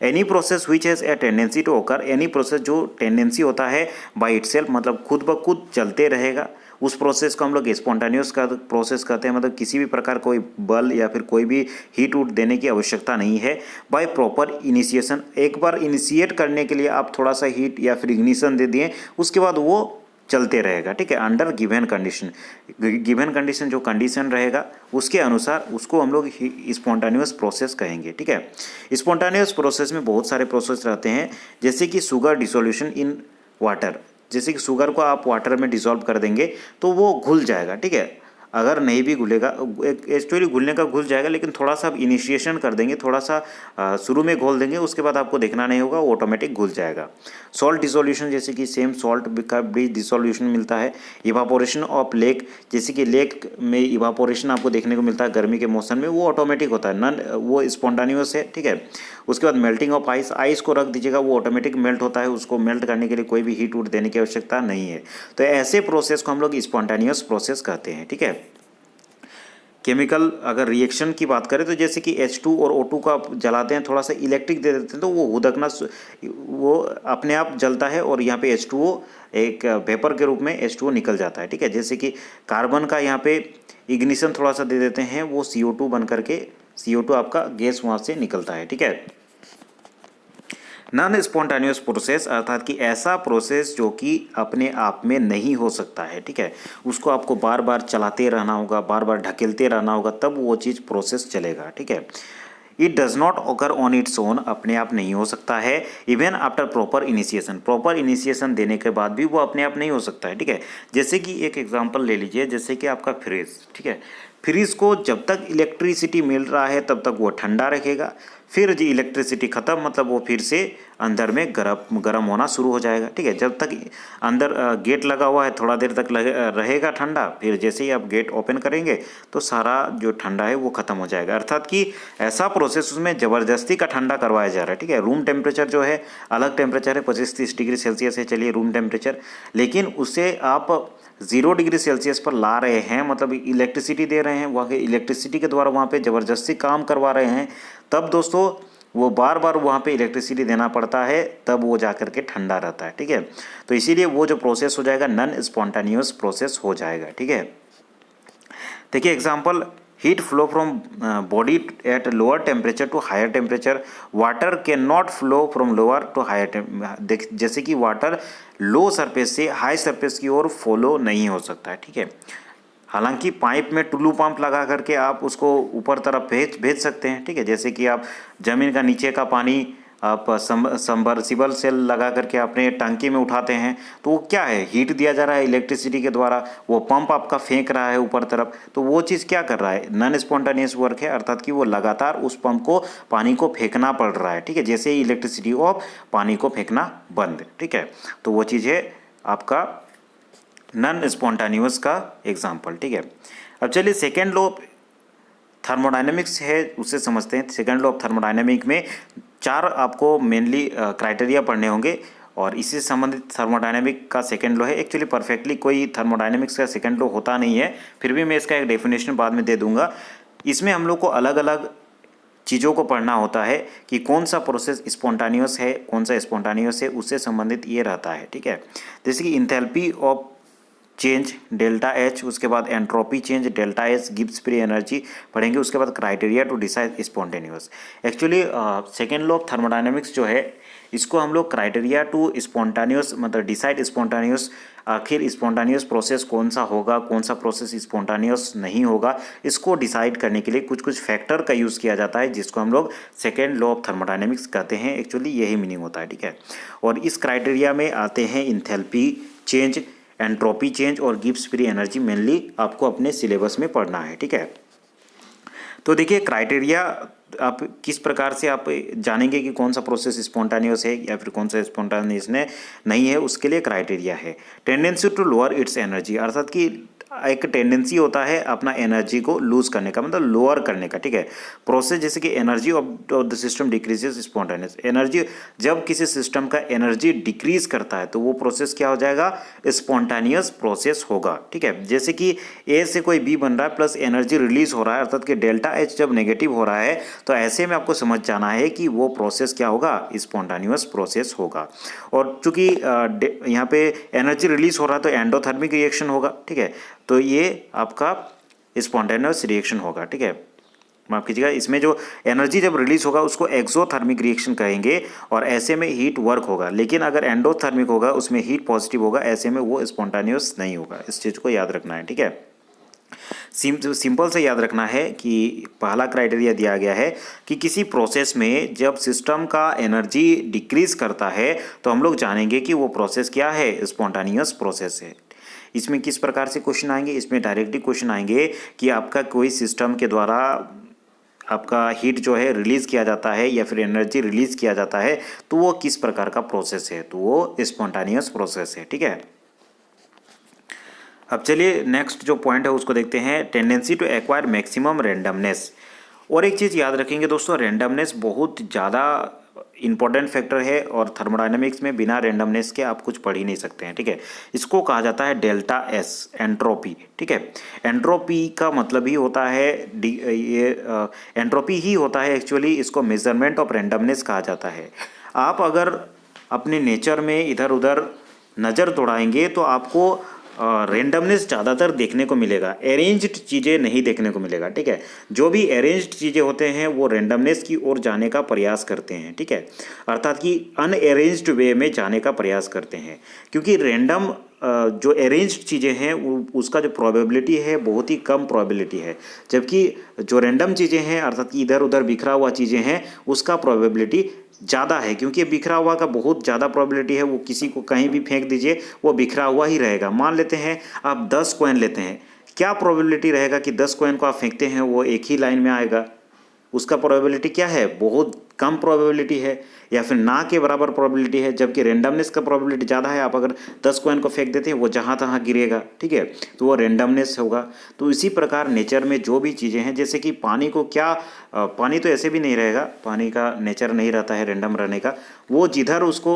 Any process which has a tendency to occur, any process जो टेंडेंसी होता है बाई इटसेल्फ, मतलब खुद ब खुद चलते रहेगा, उस प्रोसेस को हम लोग स्पॉन्टेनियस का प्रोसेस कहते हैं। मतलब किसी भी प्रकार कोई बल या फिर कोई भी हीट उट देने की आवश्यकता नहीं है। बाय प्रॉपर इनिशिएशन, एक बार इनिशिएट करने के लिए आप थोड़ा सा हीट या फिर इग्निशन दे दिए, उसके बाद वो चलते रहेगा। ठीक है, under given condition, given condition जो कंडीशन रहेगा उसके अनुसार उसको हम लोग स्पॉन्टेनियस प्रोसेस कहेंगे। ठीक है, स्पॉन्टेनियस प्रोसेस में बहुत सारे प्रोसेस रहते हैं, जैसे कि शुगर डिसोल्यूशन इन वाटर। जैसे कि शुगर को आप वाटर में डिसॉल्व कर देंगे तो वो घुल जाएगा। ठीक है, अगर नहीं भी घुलेगा, एक्चुअली घुलने का घुल जाएगा, लेकिन थोड़ा सा आप इनिशिएशन कर देंगे, थोड़ा सा शुरू में घोल देंगे, उसके बाद आपको देखना नहीं होगा, वो ऑटोमेटिक घुल जाएगा। सॉल्ट डिसोल्यूशन, जैसे कि सेम सॉल्ट का भी डिसोल्यूशन मिलता है। इवापोरेशन ऑफ लेक, जैसे कि लेक में इवापोरेशन आपको देखने को मिलता है गर्मी के मौसम में, वो ऑटोमेटिक होता है, नन वो स्पॉन्टेनियस है। ठीक है, उसके बाद मेल्टिंग ऑफ आइस, आइस को रख दीजिएगा, वो ऑटोमेटिक मेल्ट होता है, उसको मेल्ट करने के लिए कोई भी हीट वूट देने की आवश्यकता नहीं है। तो ऐसे प्रोसेस को हम लोग स्पॉन्टेनियस प्रोसेस कहते हैं। ठीक है, केमिकल अगर रिएक्शन की बात करें तो जैसे कि H2 और O2 का आप जलाते हैं, थोड़ा सा इलेक्ट्रिक दे देते हैं, तो वो हुदकना, वो अपने आप जलता है, और यहाँ पे H2O एक वेपर के रूप में H2O निकल जाता है। ठीक है, जैसे कि कार्बन का यहाँ पे इग्निशन थोड़ा सा दे देते हैं, वो CO2 बन करके CO2 आपका गैस वहाँ से निकलता है। ठीक है, नॉन स्पॉन्टेनियस प्रोसेस, अर्थात कि ऐसा प्रोसेस जो कि अपने आप में नहीं हो सकता है। ठीक है, उसको आपको बार बार चलाते रहना होगा, बार बार ढकेलते रहना होगा, तब वो चीज़ प्रोसेस चलेगा। ठीक है, it does not occur on its own, अपने आप नहीं हो सकता है। Even after proper initiation, proper initiation देने के बाद भी वो अपने आप नहीं हो सकता है। ठीक है, जैसे कि एक एग्जांपल ले लीजिए, जैसे कि आपका फ्रिज। ठीक है, फ्रिज को जब तक इलेक्ट्रिसिटी मिल रहा है तब तक वो ठंडा रखेगा, फिर जी इलेक्ट्रिसिटी ख़त्म, मतलब वो फिर से अंदर में गर्म होना शुरू हो जाएगा। ठीक है, जब तक अंदर गेट लगा हुआ है थोड़ा देर तक रहेगा ठंडा, फिर जैसे ही आप गेट ओपन करेंगे तो सारा जो ठंडा है वो ख़त्म हो जाएगा। अर्थात कि ऐसा प्रोसेस उसमें ज़बरदस्ती का ठंडा करवाया जा रहा है। ठीक है, रूम टेम्परेचर जो है अलग टेम्परेचर है, 25-30 डिग्री सेल्सियस है, चलिए रूम टेम्परेचर, लेकिन उससे आप 0 डिग्री सेल्सियस पर ला रहे हैं, मतलब इलेक्ट्रिसिटी दे रहे हैं, वहाँ इलेक्ट्रिसिटी के द्वारा वहाँ पे ज़बरदस्ती काम करवा रहे हैं, तब दोस्तों वो बार बार वहाँ पे इलेक्ट्रिसिटी देना पड़ता है, तब वो जा कर के ठंडा रहता है। ठीक है, तो इसीलिए वो जो प्रोसेस हो जाएगा नॉन स्पॉन्टेनियस प्रोसेस हो जाएगा। ठीक है, देखिए example, heat flow from body at lower temperature to higher temperature, water can not flow from lower to higher, जैसे कि वाटर लो सरफेस से हाई सरफेस की ओर फॉलो नहीं हो सकता है। ठीक है, हालांकि पाइप में टुल्लू पंप लगा करके आप उसको ऊपर तरफ भेज सकते हैं। ठीक है, जैसे कि आप ज़मीन का नीचे का पानी आप सबमर्सिबल सेल लगा करके अपने टंकी में उठाते हैं, तो वो क्या है, हीट दिया जा रहा है इलेक्ट्रिसिटी के द्वारा, वो पंप आपका फेंक रहा है ऊपर तरफ, तो वो चीज़ क्या कर रहा है, नॉन स्पॉन्टानियस वर्क है, अर्थात कि वो लगातार उस पंप को पानी को फेंकना पड़ रहा है। ठीक है, जैसे ही इलेक्ट्रिसिटी ऑफ, पानी को फेंकना बंद। ठीक है, तो वो चीज़ है आपका नॉन स्पॉन्टानियस का एग्जाम्पल। ठीक है, अब चलिए सेकेंड लॉ थर्मोडायनेमिक्स है उससे समझते हैं। सेकेंड लॉ ऑफ थर्मोडायनेमिक में 4 आपको मेनली क्राइटेरिया पढ़ने होंगे, और इसी से संबंधित थर्मोडायनेमिक का सेकेंड लॉ है। एक्चुअली परफेक्टली कोई थर्मोडायनेमिक्स का सेकेंड लॉ होता नहीं है, फिर भी मैं इसका एक डेफिनेशन बाद में दे दूंगा। इसमें हम लोग को अलग अलग चीज़ों को पढ़ना होता है कि कौन सा प्रोसेस स्पॉन्टानियस है, कौन सा स्पॉन्टानियस है, उससे संबंधित ये रहता है। ठीक है, जैसे कि enthalpy of change delta H, उसके बाद entropy change delta S, Gibbs free energy पढ़ेंगे, उसके बाद criteria to decide spontaneous. Actually second law of thermodynamics जो है, इसको हम लोग क्राइटेरिया टू स्पॉन्टानियस मतलब डिसाइड स्पॉन्टानियस, आखिर स्पॉन्टानियस प्रोसेस कौन सा होगा, कौन सा प्रोसेस स्पॉन्टानियस नहीं होगा, इसको डिसाइड करने के लिए कुछ कुछ फैक्टर का यूज़ किया जाता है, जिसको हम लोग सेकेंड लॉ ऑफ थर्मोडायनेमिक्स कहते हैं। एक्चुअली यही मीनिंग होता है। ठीक है, और इस क्राइटेरिया में आते हैं इंथैल्पी चेंज, एंट्रोपी चेंज और गिब्स फ्री एनर्जी, मेनली आपको अपने सिलेबस में पढ़ना है। ठीक है, तो देखिए क्राइटेरिया आप किस प्रकार से आप जानेंगे कि कौन सा प्रोसेस स्पॉन्टानियस है या फिर कौन सा स्पॉन्टानियस नहीं है, उसके लिए क्राइटेरिया है tendency to lower its energy, अर्थात कि एक टेंडेंसी होता है अपना एनर्जी को लूज करने का, मतलब लोअर करने का। ठीक है, प्रोसेस जैसे कि energy of the system decreases spontaneous, energy जब किसी सिस्टम का एनर्जी डिक्रीज करता है तो वो प्रोसेस क्या हो जाएगा, स्पॉन्टानियस प्रोसेस होगा। ठीक है, जैसे कि ए से कोई बी बन रहा है प्लस एनर्जी रिलीज हो रहा है, अर्थात कि डेल्टा एच जब नेगेटिव हो रहा है, तो ऐसे में आपको समझ जाना है कि वो प्रोसेस क्या होगा, स्पॉन्टानियस प्रोसेस होगा। और चूंकि यहाँ पे एनर्जी रिलीज हो रहा है तो एंडोथर्मिक रिएक्शन होगा। ठीक है, तो ये आपका स्पॉन्टेनियस रिएक्शन होगा। ठीक है, माफ कीजिएगा, इसमें जो एनर्जी जब रिलीज होगा उसको एक्सोथर्मिक रिएक्शन कहेंगे, और ऐसे में हीट वर्क होगा। लेकिन अगर एंडोथर्मिक होगा, उसमें हीट पॉजिटिव होगा, ऐसे में वो स्पॉन्टेनियस नहीं होगा। इस चीज़ को याद रखना है। ठीक है, सिंपल से याद रखना है कि पहला क्राइटेरिया दिया गया है कि किसी प्रोसेस में जब सिस्टम का एनर्जी डिक्रीज करता है तो हम लोग जानेंगे कि वो प्रोसेस क्या है, स्पॉन्टानियस प्रोसेस है। इसमें किस प्रकार से क्वेश्चन आएंगे, इसमें डायरेक्टली क्वेश्चन आएंगे कि आपका कोई सिस्टम के द्वारा आपका हीट जो है रिलीज़ किया जाता है या फिर एनर्जी रिलीज़ किया जाता है, तो वो किस प्रकार का प्रोसेस है, तो वो स्पॉन्टानियस प्रोसेस है। ठीक है, अब चलिए नेक्स्ट जो पॉइंट है उसको देखते हैं, tendency to acquire maximum randomness. और एक चीज़ याद रखेंगे दोस्तों, रैंडमनेस बहुत ज़्यादा इंपॉर्टेंट फैक्टर है, और थर्मोडायनेमिक्स में बिना रैंडमनेस के आप कुछ पढ़ ही नहीं सकते हैं। ठीक है, इसको कहा जाता है डेल्टा एस, एंट्रोपी। ठीक है, एंट्रोपी का मतलब ही होता है ये एंट्रोपी ही होता है एक्चुअली, इसको मेजरमेंट ऑफ रैंडमनेस कहा जाता है। आप अगर अपने नेचर में इधर उधर नज़र दौड़ाएंगे तो आपको रेंडमनेस ज़्यादातर देखने को मिलेगा, अरेंज्ड चीज़ें नहीं देखने को मिलेगा। ठीक है, जो भी अरेंज्ड चीज़ें होते हैं वो रेंडमनेस की ओर जाने का प्रयास करते हैं। ठीक है, अर्थात कि अनअरेंज्ड वे में जाने का प्रयास करते हैं, क्योंकि रेंडम जो अरेंज्ड चीज़ें हैं उसका जो प्रोबेबिलिटी है बहुत ही कम प्रोबेबिलिटी है, जबकि जो रैंडम चीज़ें हैं अर्थात कि इधर उधर बिखरा हुआ चीज़ें हैं उसका प्रोबेबिलिटी ज़्यादा है, क्योंकि बिखरा हुआ का बहुत ज़्यादा प्रोबेबिलिटी है, वो किसी को कहीं भी फेंक दीजिए वो बिखरा हुआ ही रहेगा। मान लेते हैं आप 10 कॉइन लेते हैं, क्या प्रोबेबिलिटी रहेगा कि 10 कॉइन को आप फेंकते हैं वो एक ही लाइन में आएगा, उसका प्रोबेबिलिटी क्या है, बहुत कम प्रोबेबिलिटी है, या फिर ना के बराबर प्रोबेबिलिटी है। जबकि रेंडमनेस का प्रोबेबिलिटी ज़्यादा है, आप अगर 10 कॉइन को फेंक देते हैं वो जहाँ तहाँ गिरेगा। ठीक है, तो वो रेंडमनेस होगा। तो इसी प्रकार नेचर में जो भी चीज़ें हैं, जैसे कि पानी को क्या पानी तो ऐसे भी नहीं रहेगा, पानी का नेचर नहीं रहता है रैंडम रहने का, वो जिधर उसको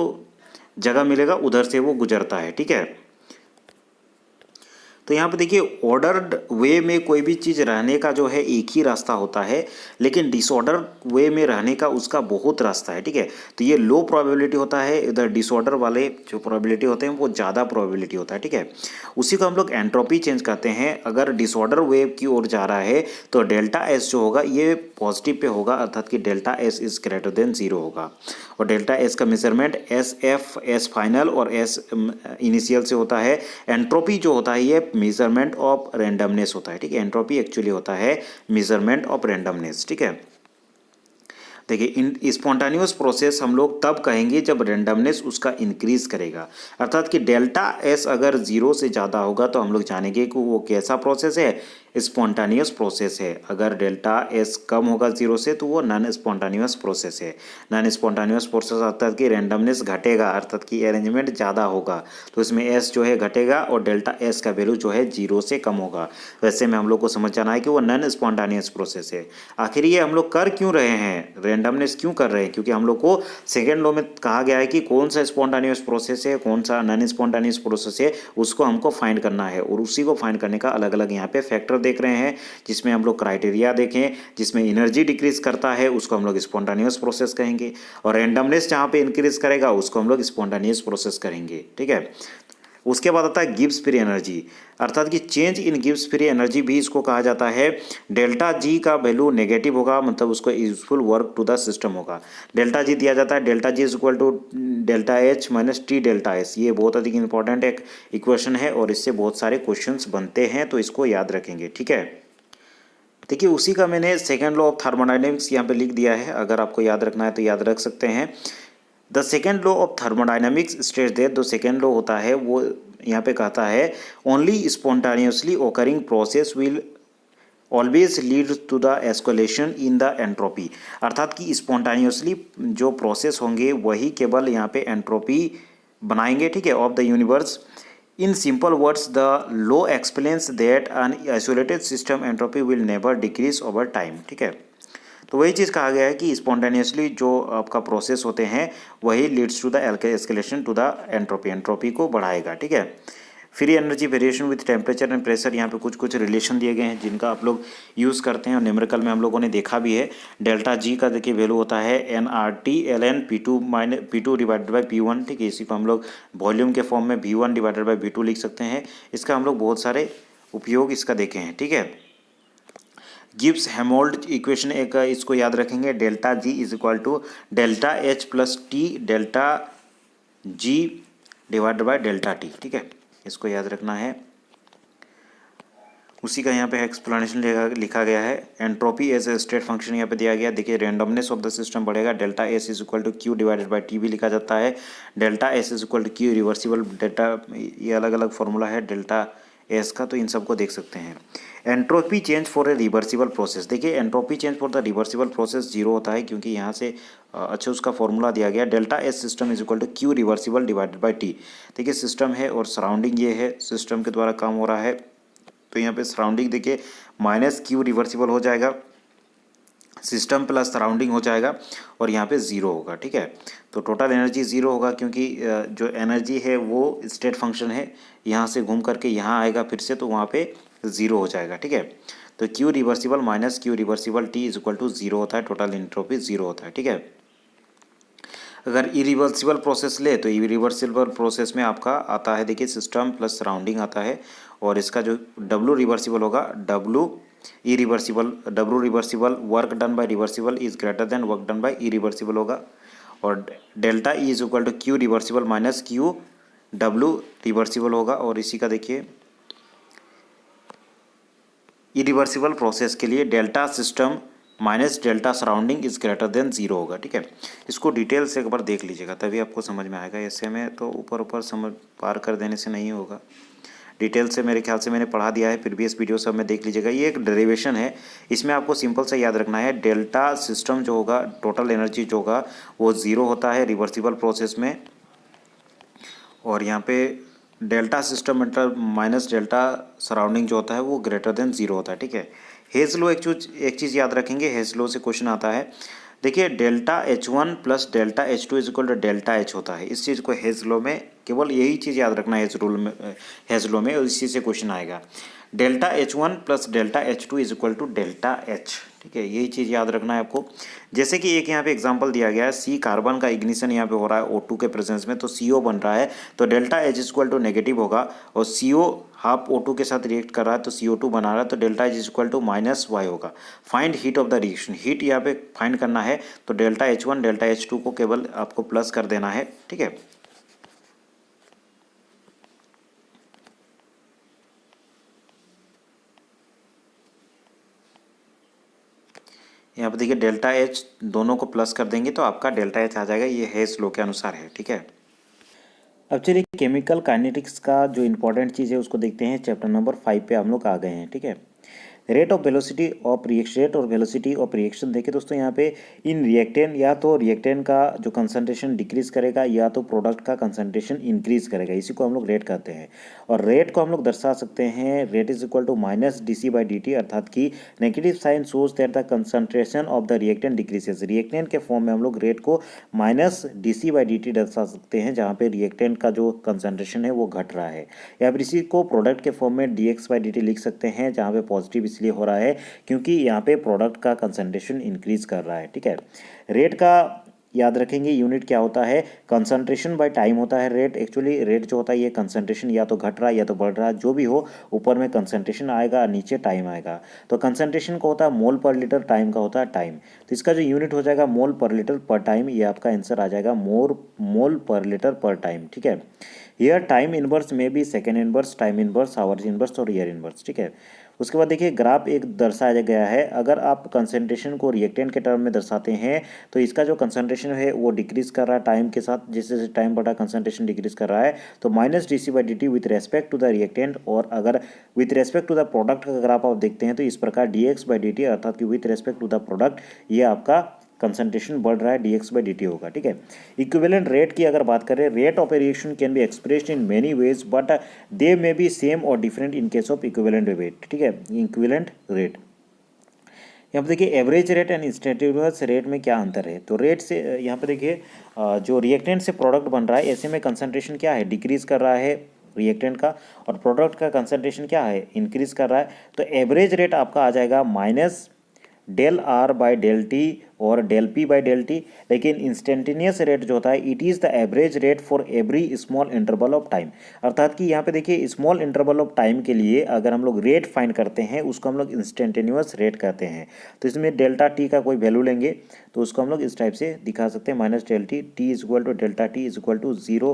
जगह मिलेगा उधर से वो गुजरता है। ठीक है, तो यहाँ पे देखिए ऑर्डर्ड वे में कोई भी चीज़ रहने का जो है एक ही रास्ता होता है, लेकिन डिसऑर्डर वे में रहने का उसका बहुत रास्ता है। ठीक है, तो ये लो प्रोबेबिलिटी होता है, इधर डिसऑर्डर वाले जो प्रोबेबिलिटी होते हैं वो ज़्यादा प्रोबेबिलिटी होता है। ठीक है, उसी को हम लोग एंट्रोपी चेंज कहते हैं। अगर डिसऑर्डर वेव की ओर जा रहा है तो डेल्टा एस जो होगा ये पॉजिटिव पे होगा, अर्थात कि delta S is greater then 0 होगा। और डेल्टा एस का measurement S F, S final और एस इनिशियल से होता है। एंट्रोपी जो होता है ये मेजरमेंट ऑफ रैंडमनेस होता है। ठीक है, एंट्रोपी एक्चुअली होता है मेजरमेंट ऑफ रैंडमनेस। ठीक है, देखिए इन स्पॉन्टानियस प्रोसेस हम लोग तब कहेंगे जब रेंडमनेस उसका इंक्रीज करेगा, अर्थात कि डेल्टा एस अगर 0 से ज़्यादा होगा तो हम लोग जानेंगे कि वो कैसा प्रोसेस है, स्पॉन्टानियस प्रोसेस है। अगर डेल्टा एस कम होगा 0 से तो वो नॉन स्पॉन्टानियस प्रोसेस है। नॉन स्पॉन्टानियस प्रोसेस अर्थात कि रेंडमनेस घटेगा, अर्थात कि अरेंजमेंट ज़्यादा होगा तो इसमें एस जो है घटेगा और डेल्टा एस का वैल्यू जो है 0 से कम होगा। वैसे में हम लोग को समझ जाना है कि वो नॉन स्पॉन्टानियस प्रोसेस है। आखिर ये हम लोग कर क्यों रहे हैं, रेंडमनेस क्यों कर रहे हैं, क्योंकि हम लोग को सेकेंड लॉ में कहा गया है कि कौन सा स्पॉन्टानियस प्रोसेस है कौन सा नॉन स्पॉन्टानियस प्रोसेस है, उसको हमको फाइंड करना है। और उसी को फाइंड करने का अलग अलग यहाँ पे फैक्टर देख रहे हैं, जिसमें हम लोग क्राइटेरिया देखें, जिसमें एनर्जी डिक्रीज करता है उसको हम लोग स्पॉन्टानियस प्रोसेस कहेंगे, और रैंडमनेस जहाँ पे इंक्रीज करेगा उसको हम लोग स्पॉन्टानियस प्रोसेस करेंगे। ठीक है। उसके बाद आता है गिब्स फ्री एनर्जी, अर्थात कि change in Gibbs free energy भी इसको कहा जाता है। डेल्टा जी का वैल्यू नेगेटिव होगा, मतलब उसको useful work to the system होगा। डेल्टा जी दिया जाता है, delta G is equal to delta H minus T delta S. ये बहुत अधिक इंपॉर्टेंट एक इक्वेशन है और इससे बहुत सारे क्वेश्चंस बनते हैं, तो इसको याद रखेंगे। ठीक है। देखिए उसी का मैंने सेकेंड लॉ ऑफ थर्मोडाइनमिक्स यहाँ पे लिख दिया है, अगर आपको याद रखना है तो याद रख सकते हैं। The second law of thermodynamics states that, जो सेकेंड लॉ होता है वो यहाँ पे कहता है only spontaneously occurring process will always lead to the escalation in the entropy, अर्थात कि स्पॉन्टानियसली जो प्रोसेस होंगे वही केवल यहाँ पे एंट्रोपी बनाएंगे। ठीक है, of the universe. In simple words the law explains that an isolated system entropy will never decrease over time. ठीक है, तो वही चीज़ कहा गया है कि स्पॉन्टेनियसली जो आपका प्रोसेस होते हैं वही leads to the escalation to the entropy, entropy को बढ़ाएगा। ठीक है। Free energy variation with temperature and pressure, यहाँ पे कुछ कुछ रिलेशन दिए गए हैं जिनका आप लोग यूज़ करते हैं और न्यूमेरिकल में हम लोगों ने देखा भी है। डेल्टा जी का देखिए वैल्यू होता है N R T L N P2 divided by P1। ठीक है, इसी को हम लोग वॉल्यूम के फॉर्म में V1 डिवाइडेड बाई V2 लिख सकते हैं। इसका हम लोग बहुत सारे उपयोग इसका देखे हैं। ठीक है। गिब्स हेमोल्ड इक्वेशन एक इसको याद रखेंगे, delta G is equal to delta H plus T delta G divided by delta T. ठीक है, इसको याद रखना है। उसी का यहाँ पे एक्सप्लेनेशन लिखा गया है। Entropy as a state function यहाँ पे दिया गया। देखिए रेंडमनेस ऑफ द सिस्टम बढ़ेगा, delta S is equal to Q divided by T भी लिखा जाता है। Delta S is equal to Q reversible delta, ये अलग अलग फॉर्मूला है डेल्टा एस का, तो इन सबको देख सकते हैं। Entropy change for a reversible process, देखिए entropy change for the reversible process zero होता है, क्योंकि यहाँ से अच्छा उसका फॉर्मूला दिया गया delta S system is equal to Q reversible divided by T. देखिए सिस्टम है और सराउंडिंग ये है, सिस्टम के द्वारा काम हो रहा है, तो यहाँ पे सराउंडिंग देखिए माइनस क्यू रिवर्सिबल हो जाएगा, सिस्टम प्लस सराउंडिंग हो जाएगा और यहाँ पे ज़ीरो होगा। ठीक है, तो टोटल एनर्जी ज़ीरो होगा, क्योंकि जो एनर्जी है वो स्टेट फंक्शन है, यहाँ से घूम करके यहाँ आएगा फिर से, तो वहाँ पे ज़ीरो हो जाएगा। ठीक है, तो Q reversible minus Q reversible T is equal to zero होता है, टोटल एंट्रोपी ज़ीरो होता है। ठीक है। अगर इरिवर्सिबल प्रोसेस ले तो इरिवर्सिबल प्रोसेस में आपका आता है देखिए सिस्टम प्लस सराउंडिंग आता है, और इसका जो डब्लू रिवर्सिबल होगा, W reversible work done by reversible is greater than work done by irreversible होगा, और delta E is equal to Q reversible minus Q W reversible होगा। और इसी का देखिए इरिवर्सिबल प्रोसेस के लिए delta system minus delta surrounding is greater than zero होगा। ठीक है, इसको डिटेल से एक बार देख लीजिएगा तभी आपको समझ में आएगा, ऐसे में तो ऊपर ऊपर समझ पार कर देने से नहीं होगा। डिटेल से मेरे ख्याल से मैंने पढ़ा दिया है, प्रीवियस वीडियो सब में देख लीजिएगा। ये एक डेरिवेशन है, इसमें आपको सिंपल से याद रखना है डेल्टा सिस्टम जो होगा, टोटल एनर्जी जो होगा वो ज़ीरो होता है रिवर्सिबल प्रोसेस में, और यहाँ पे डेल्टा सिस्टम मतलब माइनस डेल्टा सराउंडिंग जो होता है वो ग्रेटर देन जीरो होता है। ठीक है, हेज लो एक चीज़ याद रखेंगे, हेज लो से क्वेश्चन आता है। देखिए delta H1 plus delta H2 is equal to delta H होता है, इस चीज़ को हेज लो में केवल यही चीज़ याद रखना है, हेज लो में, और इसी से क्वेश्चन आएगा। Delta H1 plus delta H2 is equal to delta H. ठीक है, यही चीज़ याद रखना है आपको। जैसे कि एक यहाँ पे एग्जांपल दिया गया है, सी कार्बन का इग्निशन यहाँ पे हो रहा है O2 के प्रेजेंस में, तो CO बन रहा है, तो delta H is equal to negative होगा, और CO हाफ O2 के साथ रिएक्ट कर रहा है तो CO2 बना रहा है, तो delta H is equal to minus Y होगा। Find heat of the reaction, heat यहाँ पे फाइंड करना है, तो डेल्टा H1 डेल्टा H2 को केवल आपको प्लस कर देना है। ठीक है, यहाँ पर देखिए डेल्टा एच दोनों को प्लस कर देंगे तो आपका डेल्टा एच आ जाएगा, ये हेस लॉ के अनुसार है, ठीक है। अब चलिए केमिकल काइनेटिक्स का जो इंपॉर्टेंट चीज़ है उसको देखते हैं। चैप्टर नंबर 5 पे हम लोग आ गए हैं, ठीक है। Rate of velocity of reaction, rate और वेलोसिटी ऑफ रिएक्शन देखिए दोस्तों, यहाँ पे इन रिएक्टेंट या तो रिएक्टेंट का जो कंसंट्रेशन डिक्रीज करेगा या तो प्रोडक्ट का कंसंट्रेशन इंक्रीज करेगा, इसी को हम लोग रेट कहते हैं। और रेट को हम लोग दर्शा सकते हैं, rate is equal to minus D C by D T, अर्थात कि negative sign shows that the concentration of the reactant decreases. Reactant के फॉर्म में हम लोग रेट को minus D C by D T दर्शा सकते हैं, जहाँ पे रिएक्टेंट का जो कंसंट्रेशन है वो घट रहा है। या फिर इसी को प्रोडक्ट के फॉर्म में D X by D T लिख सकते हैं, जहाँ पे पॉजिटिव इसलिए हो रहा है क्योंकि यहाँ पे प्रोडक्ट का कंसंट्रेशन इंक्रीज कर रहा है, ठीक है। रेट का याद रखेंगे यूनिट क्या होता है, कंसंट्रेशन बाय टाइम होता है रेट। एक्चुअली रेट जो होता है ये कंसंट्रेशन या तो घट रहा है या तो बढ़ रहा है, जो भी हो, ऊपर में कंसंट्रेशन आएगा, नीचे टाइम आएगा। तो कंसंट्रेशन का होता है मोल पर लीटर, टाइम का होता है टाइम। तो इसका जो यूनिट हो जाएगा मोल पर लीटर पर टाइम, ये आपका आंसर आ जाएगा मोल पर लीटर पर टाइम, ठीक है। हियर टाइम इनवर्स में भी second inverse, time inverse, hours inverse और ईयर इनवर्स, ठीक है। उसके बाद देखिए ग्राफ एक दर्शाया गया है। अगर आप कंसंट्रेशन को रिएक्टेंट के टर्म में दर्शाते हैं तो इसका जो कंसंट्रेशन है वो डिक्रीज कर रहा है टाइम के साथ, जैसे जैसे टाइम बढ़ा कंसंट्रेशन डिक्रीज कर रहा है। तो minus D C by D T with respect to the reactant, और अगर with respect to the product का ग्राफ आप देखते हैं तो इस प्रकार D X by D T, अर्थात कि with respect to the product ये आपका कंसंट्रेशन बढ़ रहा है, D X by D T होगा, ठीक है। इक्विवेलेंट रेट की अगर बात करें, rate of a reaction can be expressed in many ways but they may be same और different in case of equivalent rate, ठीक है। इक्विवेलेंट रेट यहाँ पर देखिए average rate and instantaneous rate में क्या अंतर है। तो रेट से यहाँ पर देखिए जो रिएक्टेंट से प्रोडक्ट बन रहा है, ऐसे में कंसंट्रेशन क्या है, डिक्रीज कर रहा है रिएक्टेंट का, और प्रोडक्ट का कंसंट्रेशन क्या है, इंक्रीज कर रहा है। तो एवरेज रेट आपका आ जाएगा minus del R by del t और del P by del t. लेकिन इंस्टेंटेनियस रेट जो होता है, it is the average rate for every small interval of time. अर्थात कि यहाँ पे देखिए स्मॉल इंटरवल ऑफ टाइम के लिए अगर हम लोग रेट फाइंड करते हैं उसको हम लोग इंस्टेंटेनियस रेट कहते हैं। तो इसमें डेल्टा टी का कोई वैल्यू लेंगे तो उसको हम लोग इस टाइप से दिखा सकते हैं, minus del T, T is equal to delta T is equal to zero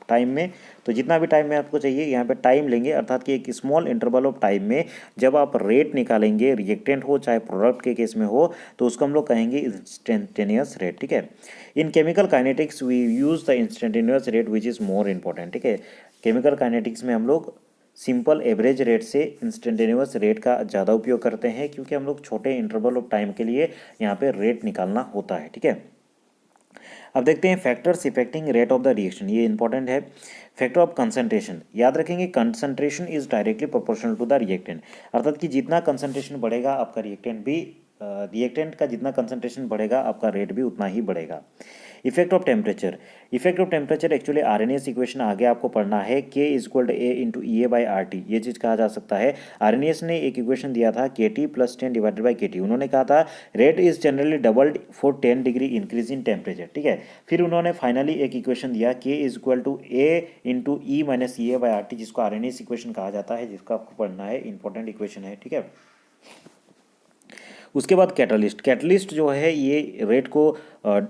time में। तो जितना भी टाइम में आपको चाहिए यहाँ पे टाइम लेंगे, अर्थात कि एक स्मॉल इंटरवल ऑफ टाइम में जब आप रेट निकालेंगे, रिएक्टेंट हो चाहे प्रोडक्ट के केस में हो, तो उसको हम लोग कहेंगे इंस्टेंटेनियस रेट, ठीक है। In chemical kinetics we use the instantaneous rate which is more important, ठीक है। केमिकल काइनेटिक्स में हम लोग सिंपल एवरेज रेट से इंस्टेंटेनियस रेट का ज़्यादा उपयोग करते हैं, क्योंकि हम लोग छोटे इंटरवल ऑफ टाइम के लिए यहाँ पे रेट निकालना होता है, ठीक है। अब देखते हैं factors affecting rate of the reaction, ये इंपॉर्टेंट है। फैक्टर ऑफ कंसंट्रेशन याद रखेंगे, concentration is directly proportional to the reactant, अर्थात कि जितना कंसंट्रेशन बढ़ेगा आपका रिएक्टेंट का जितना कंसंट्रेशन बढ़ेगा आपका रेट भी उतना ही बढ़ेगा। Effect of temperature, effect of temperature actually Arrhenius equation आगे आपको पढ़ना है, के is equal to A into E A by R T, ये चीज़ कहा जा सकता है। आरएनएस ने एक इक्वेशन दिया था K T plus 10 divided by K T, उन्होंने कहा था rate is generally doubled for 10 degree increase in temperature, ठीक है। फिर उन्होंने फाइनली एक इक्वेशन दिया K is equal to A into E minus E A by R T, जिसको आरएनएस इक्वेशन कहा जाता है, जिसको आपको पढ़ना है, इंपॉर्टेंट इक्वेशन है, ठीक है। उसके बाद कैटलिस्ट, कैटलिस्ट जो है ये रेट को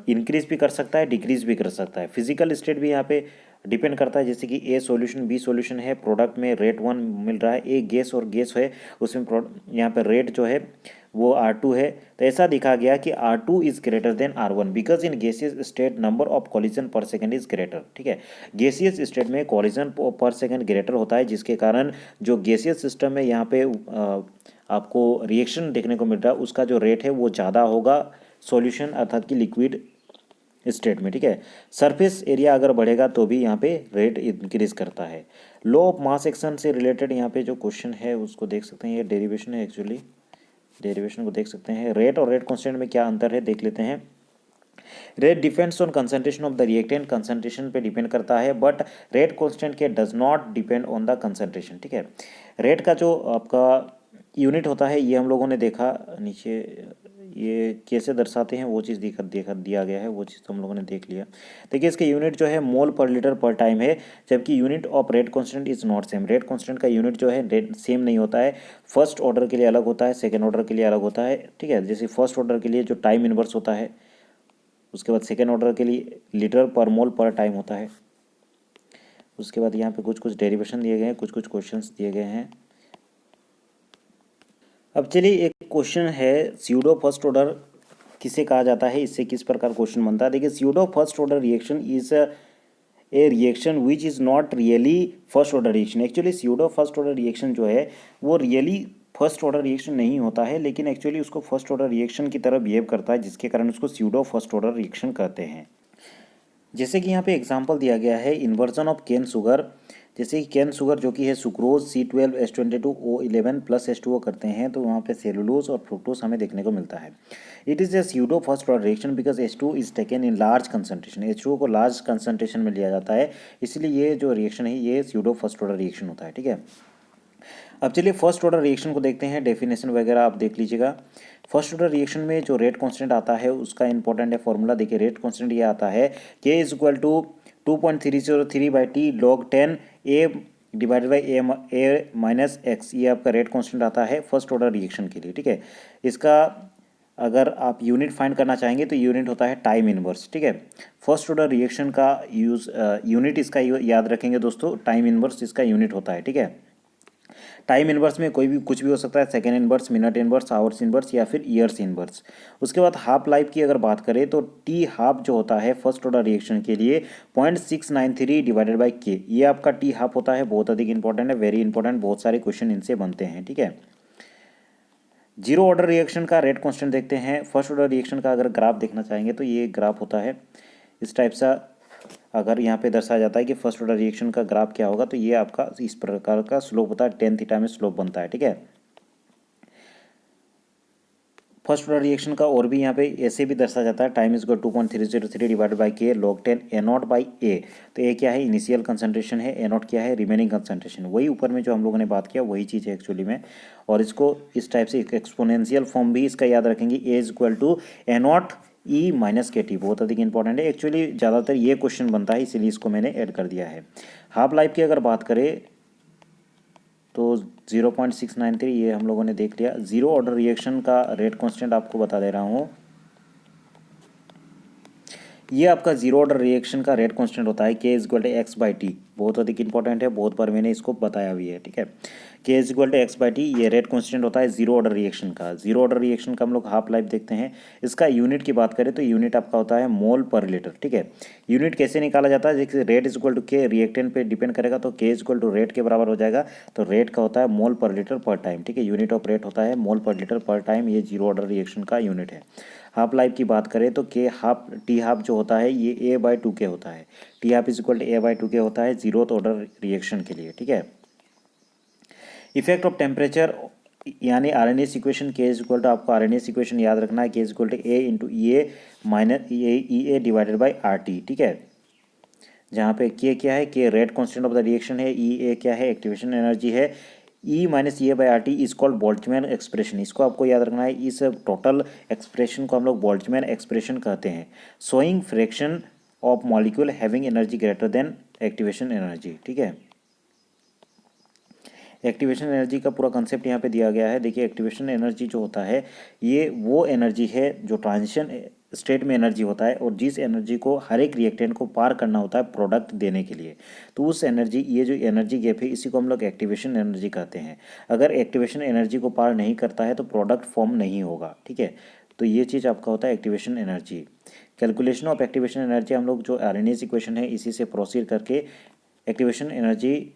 इंक्रीज भी कर सकता है, डिक्रीज भी कर सकता है। फिजिकल स्टेट भी यहाँ पे डिपेंड करता है, जैसे कि ए सॉल्यूशन बी सॉल्यूशन है, प्रोडक्ट में रेट 1 मिल रहा है, ए गैस और गैस है, उसमें यहाँ पे रेट जो है वो R2 है। तो ऐसा दिखा गया कि R2 is greater then R1 because in gaseous state number of collision पर सेकेंड इज ग्रेटर, ठीक है। गैसियस स्टेट में कॉलिजन पर सेकेंड ग्रेटर होता है, जिसके कारण जो गैसियस सिस्टम है यहाँ पे आपको रिएक्शन देखने को मिल रहा है, उसका जो रेट है वो ज़्यादा होगा सॉल्यूशन अर्थात कि लिक्विड स्टेट में, ठीक है। सरफेस एरिया अगर बढ़ेगा तो भी यहाँ पे रेट इंक्रीज करता है। लॉ ऑफ मास एक्शन से रिलेटेड यहाँ पे जो क्वेश्चन है उसको देख सकते हैं, ये डेरिवेशन है, एक्चुअली डेरिवेशन को देख सकते हैं। रेट और रेट कांस्टेंट में क्या अंतर है देख लेते हैं। Rate depends on concentration of the reactant, concentration पे डिपेंड करता है, बट रेट कांस्टेंट के does not depend on the concentration, ठीक है। रेट का जो आपका यूनिट होता है ये हम लोगों ने देखा नीचे, ये कैसे दर्शाते हैं वो चीज़ देखा दिया गया है, वो चीज़ तो हम लोगों ने देख लिया। देखिए इसके यूनिट जो है मोल पर लीटर पर टाइम है, जबकि unit of rate constant is not same. Rate constant का यूनिट जो है रेट सेम नहीं होता है, फर्स्ट ऑर्डर के लिए अलग होता है, सेकेंड ऑर्डर के लिए अलग होता है, ठीक है। जैसे फर्स्ट ऑर्डर के लिए जो टाइम इनवर्स होता है, उसके बाद सेकेंड ऑर्डर के लिए लीटर पर मोल पर टाइम होता है। उसके बाद यहाँ पे कुछ कुछ डेरिवेशन दिए गए हैं, कुछ कुछ क्वेश्चंस दिए गए हैं। अब चलिए एक क्वेश्चन है, स्यूडो फर्स्ट ऑर्डर किसे कहा जाता है, इससे किस प्रकार क्वेश्चन बनता है। देखिए pseudo first order reaction is a reaction which is not really first order reaction. Actually pseudo first order reaction जो है वो रियली फर्स्ट ऑर्डर रिएक्शन नहीं होता है, लेकिन एक्चुअली उसको फर्स्ट ऑर्डर रिएक्शन की तरह बिहेव करता है, जिसके कारण उसको स्यूडो फर्स्ट ऑर्डर रिएक्शन कहते हैं। जैसे कि यहाँ पे एग्जांपल दिया गया है इन्वर्जन ऑफ केन शुगर। जैसे कि केन शुगर जो कि है सुक्रोज C12H22O11 प्लस H2O करते हैं, तो वहाँ पे सेलुलोज और फ्रुक्टोज हमें देखने को मिलता है। It is A pseudo first order reaction because H2 is taken in large concentration. H2O को लार्ज कंसंट्रेशन में लिया जाता है, इसलिए ये जो रिएक्शन है ये स्यूडो फर्स्ट ऑर्डर रिएक्शन होता है। ठीक है, अब चलिए फर्स्ट ऑर्डर रिएक्शन को देखते हैं, डेफिनेशन वगैरह आप देख लीजिएगा। फर्स्ट ऑर्डर रिएक्शन में जो रेट कांस्टेंट आता है उसका इंपॉर्टेंट है फॉर्मूला। देखिए रेट कांस्टेंट ये आता है K is equal to 2.303/T log 10 A divided by A minus x, ये आपका रेट कांस्टेंट आता है फर्स्ट ऑर्डर रिएक्शन के लिए। ठीक है, इसका अगर आप यूनिट फाइंड करना चाहेंगे तो यूनिट होता है टाइम इनवर्स। ठीक है, फर्स्ट ऑर्डर रिएक्शन का यूनिट इसका याद रखेंगे दोस्तों, टाइम इनवर्स इसका यूनिट होता है। ठीक है, टाइम इनवर्स में कोई भी कुछ भी हो सकता है, second inverse, minute inverse, hours inverse या फिर ईयर्स इनवर्स। उसके बाद हाफ लाइफ की अगर बात करें तो टी हाफ जो होता है फर्स्ट ऑर्डर रिएक्शन के लिए 0.693 डिवाइडेड बाई के, ये आपका टी हाफ होता है। बहुत अधिक इंपॉर्टेंट है, वेरी इंपॉर्टेंट, बहुत सारे क्वेश्चन इनसे बनते हैं। ठीक है, जीरो ऑर्डर रिएक्शन का रेट कांस्टेंट देखते हैं। फर्स्ट ऑर्डर रिएक्शन का अगर ग्राफ देखना चाहेंगे तो ये ग्राफ होता है इस टाइप सा। अगर यहाँ पे दर्शाया जाता है कि फर्स्ट ऑर्डर रिएक्शन का ग्राफ क्या होगा, तो ये आपका इस प्रकार का स्लोप होता है, टेन थीटा में स्लोप बनता है। ठीक है, फर्स्ट ऑर्डर रिएक्शन का और भी यहाँ पे ऐसे भी दर्शाया जाता है, time is equal 2.303 divided by के log 10 ए नॉट बाई ए। तो ए क्या है, इनिशियल कंसंट्रेशन है, ए नॉट क्या है, रिमेनिंग कंसंट्रेशन। वही ऊपर में जो हम लोगों ने बात किया वही चीज़ है एक्चुअली में। और इसको इस टाइप से एक्सपोनेंशियल फॉर्म भी इसका याद रखेंगे, A is equal to A naught e minus k T. बहुत अधिक इंपॉर्टेंट है, एक्चुअली ज़्यादातर ये क्वेश्चन बनता है, इसीलिए इसको मैंने ऐड कर दिया है। हाफ लाइफ की अगर बात करें तो 0.693 ये हम लोगों ने देख लिया। जीरो ऑर्डर रिएक्शन का रेट कांस्टेंट आपको बता दे रहा हूँ, ये आपका जीरो ऑर्डर रिएक्शन का रेट कांस्टेंट होता है K is equal to x by T. बहुत अधिक इंपॉर्टेंट है, बहुत बार मैंने इसको बताया भी है। ठीक है, K is equal to x by T, ये रेट कांस्टेंट होता है जीरो ऑर्डर रिएक्शन का। जीरो ऑर्डर रिएक्शन का हम लोग हाफ लाइफ देखते हैं। इसका यूनिट की बात करें तो यूनिट आपका होता है मोल पर लीटर। ठीक है, यूनिट कैसे निकाला जाता है, जैसे rate is equal to K reactant पे डिपेंड करेगा, तो K is equal to rate के बराबर हो जाएगा। तो रेट का होता है मोल पर लीटर पर टाइम। ठीक है, यूनिट ऑफ रेट होता है मोल पर लीटर पर टाइम, ये जीरो ऑर्डर रिएक्शन का यूनिट है। हाफ लाइफ की बात करें तो के हाफ टी हाफ जो होता है ये ए बाई टू के होता है। T half is equal to A by two K होता है जीरोथ ऑर्डर रिएक्शन के लिए। ठीक है, इफेक्ट ऑफ टेम्परेचर यानी Arrhenius equation k is equal to, आपको आरएनएस इक्वेशन याद रखना है, के is equal to A into E A minus E A divided by R T. ठीक है, जहाँ पे के क्या है, k rate constant of the reaction है, ई ए क्या है, एक्टिवेशन एनर्जी है, e minus E A by R T is called Boltzmann expression. इसको आपको याद रखना है, इस टोटल एक्सप्रेशन को हम लोग बोल्ट्जमैन एक्सप्रेशन कहते हैं। Showing fraction of molecule having energy greater than activation energy. ठीक है, एक्टिवेशन एनर्जी का पूरा कंसेप्ट यहाँ पे दिया गया है। देखिए एक्टिवेशन एनर्जी जो होता है ये वो एनर्जी है जो ट्रांजिशन स्टेट में एनर्जी होता है, और जिस एनर्जी को हर एक रिएक्टेंट को पार करना होता है प्रोडक्ट देने के लिए, तो उस एनर्जी, ये जो एनर्जी गैप है इसी को हम लोग एक्टिवेशन एनर्जी कहते हैं। अगर एक्टिवेशन एनर्जी को पार नहीं करता है तो प्रोडक्ट फॉर्म नहीं होगा। ठीक है, तो ये चीज़ आपका होता है activation energy. Calculation of activation energy हम लोग जो आरएनएस इक्वेशन है इसी से प्रोसीड करके एक्टिवेशन एनर्जी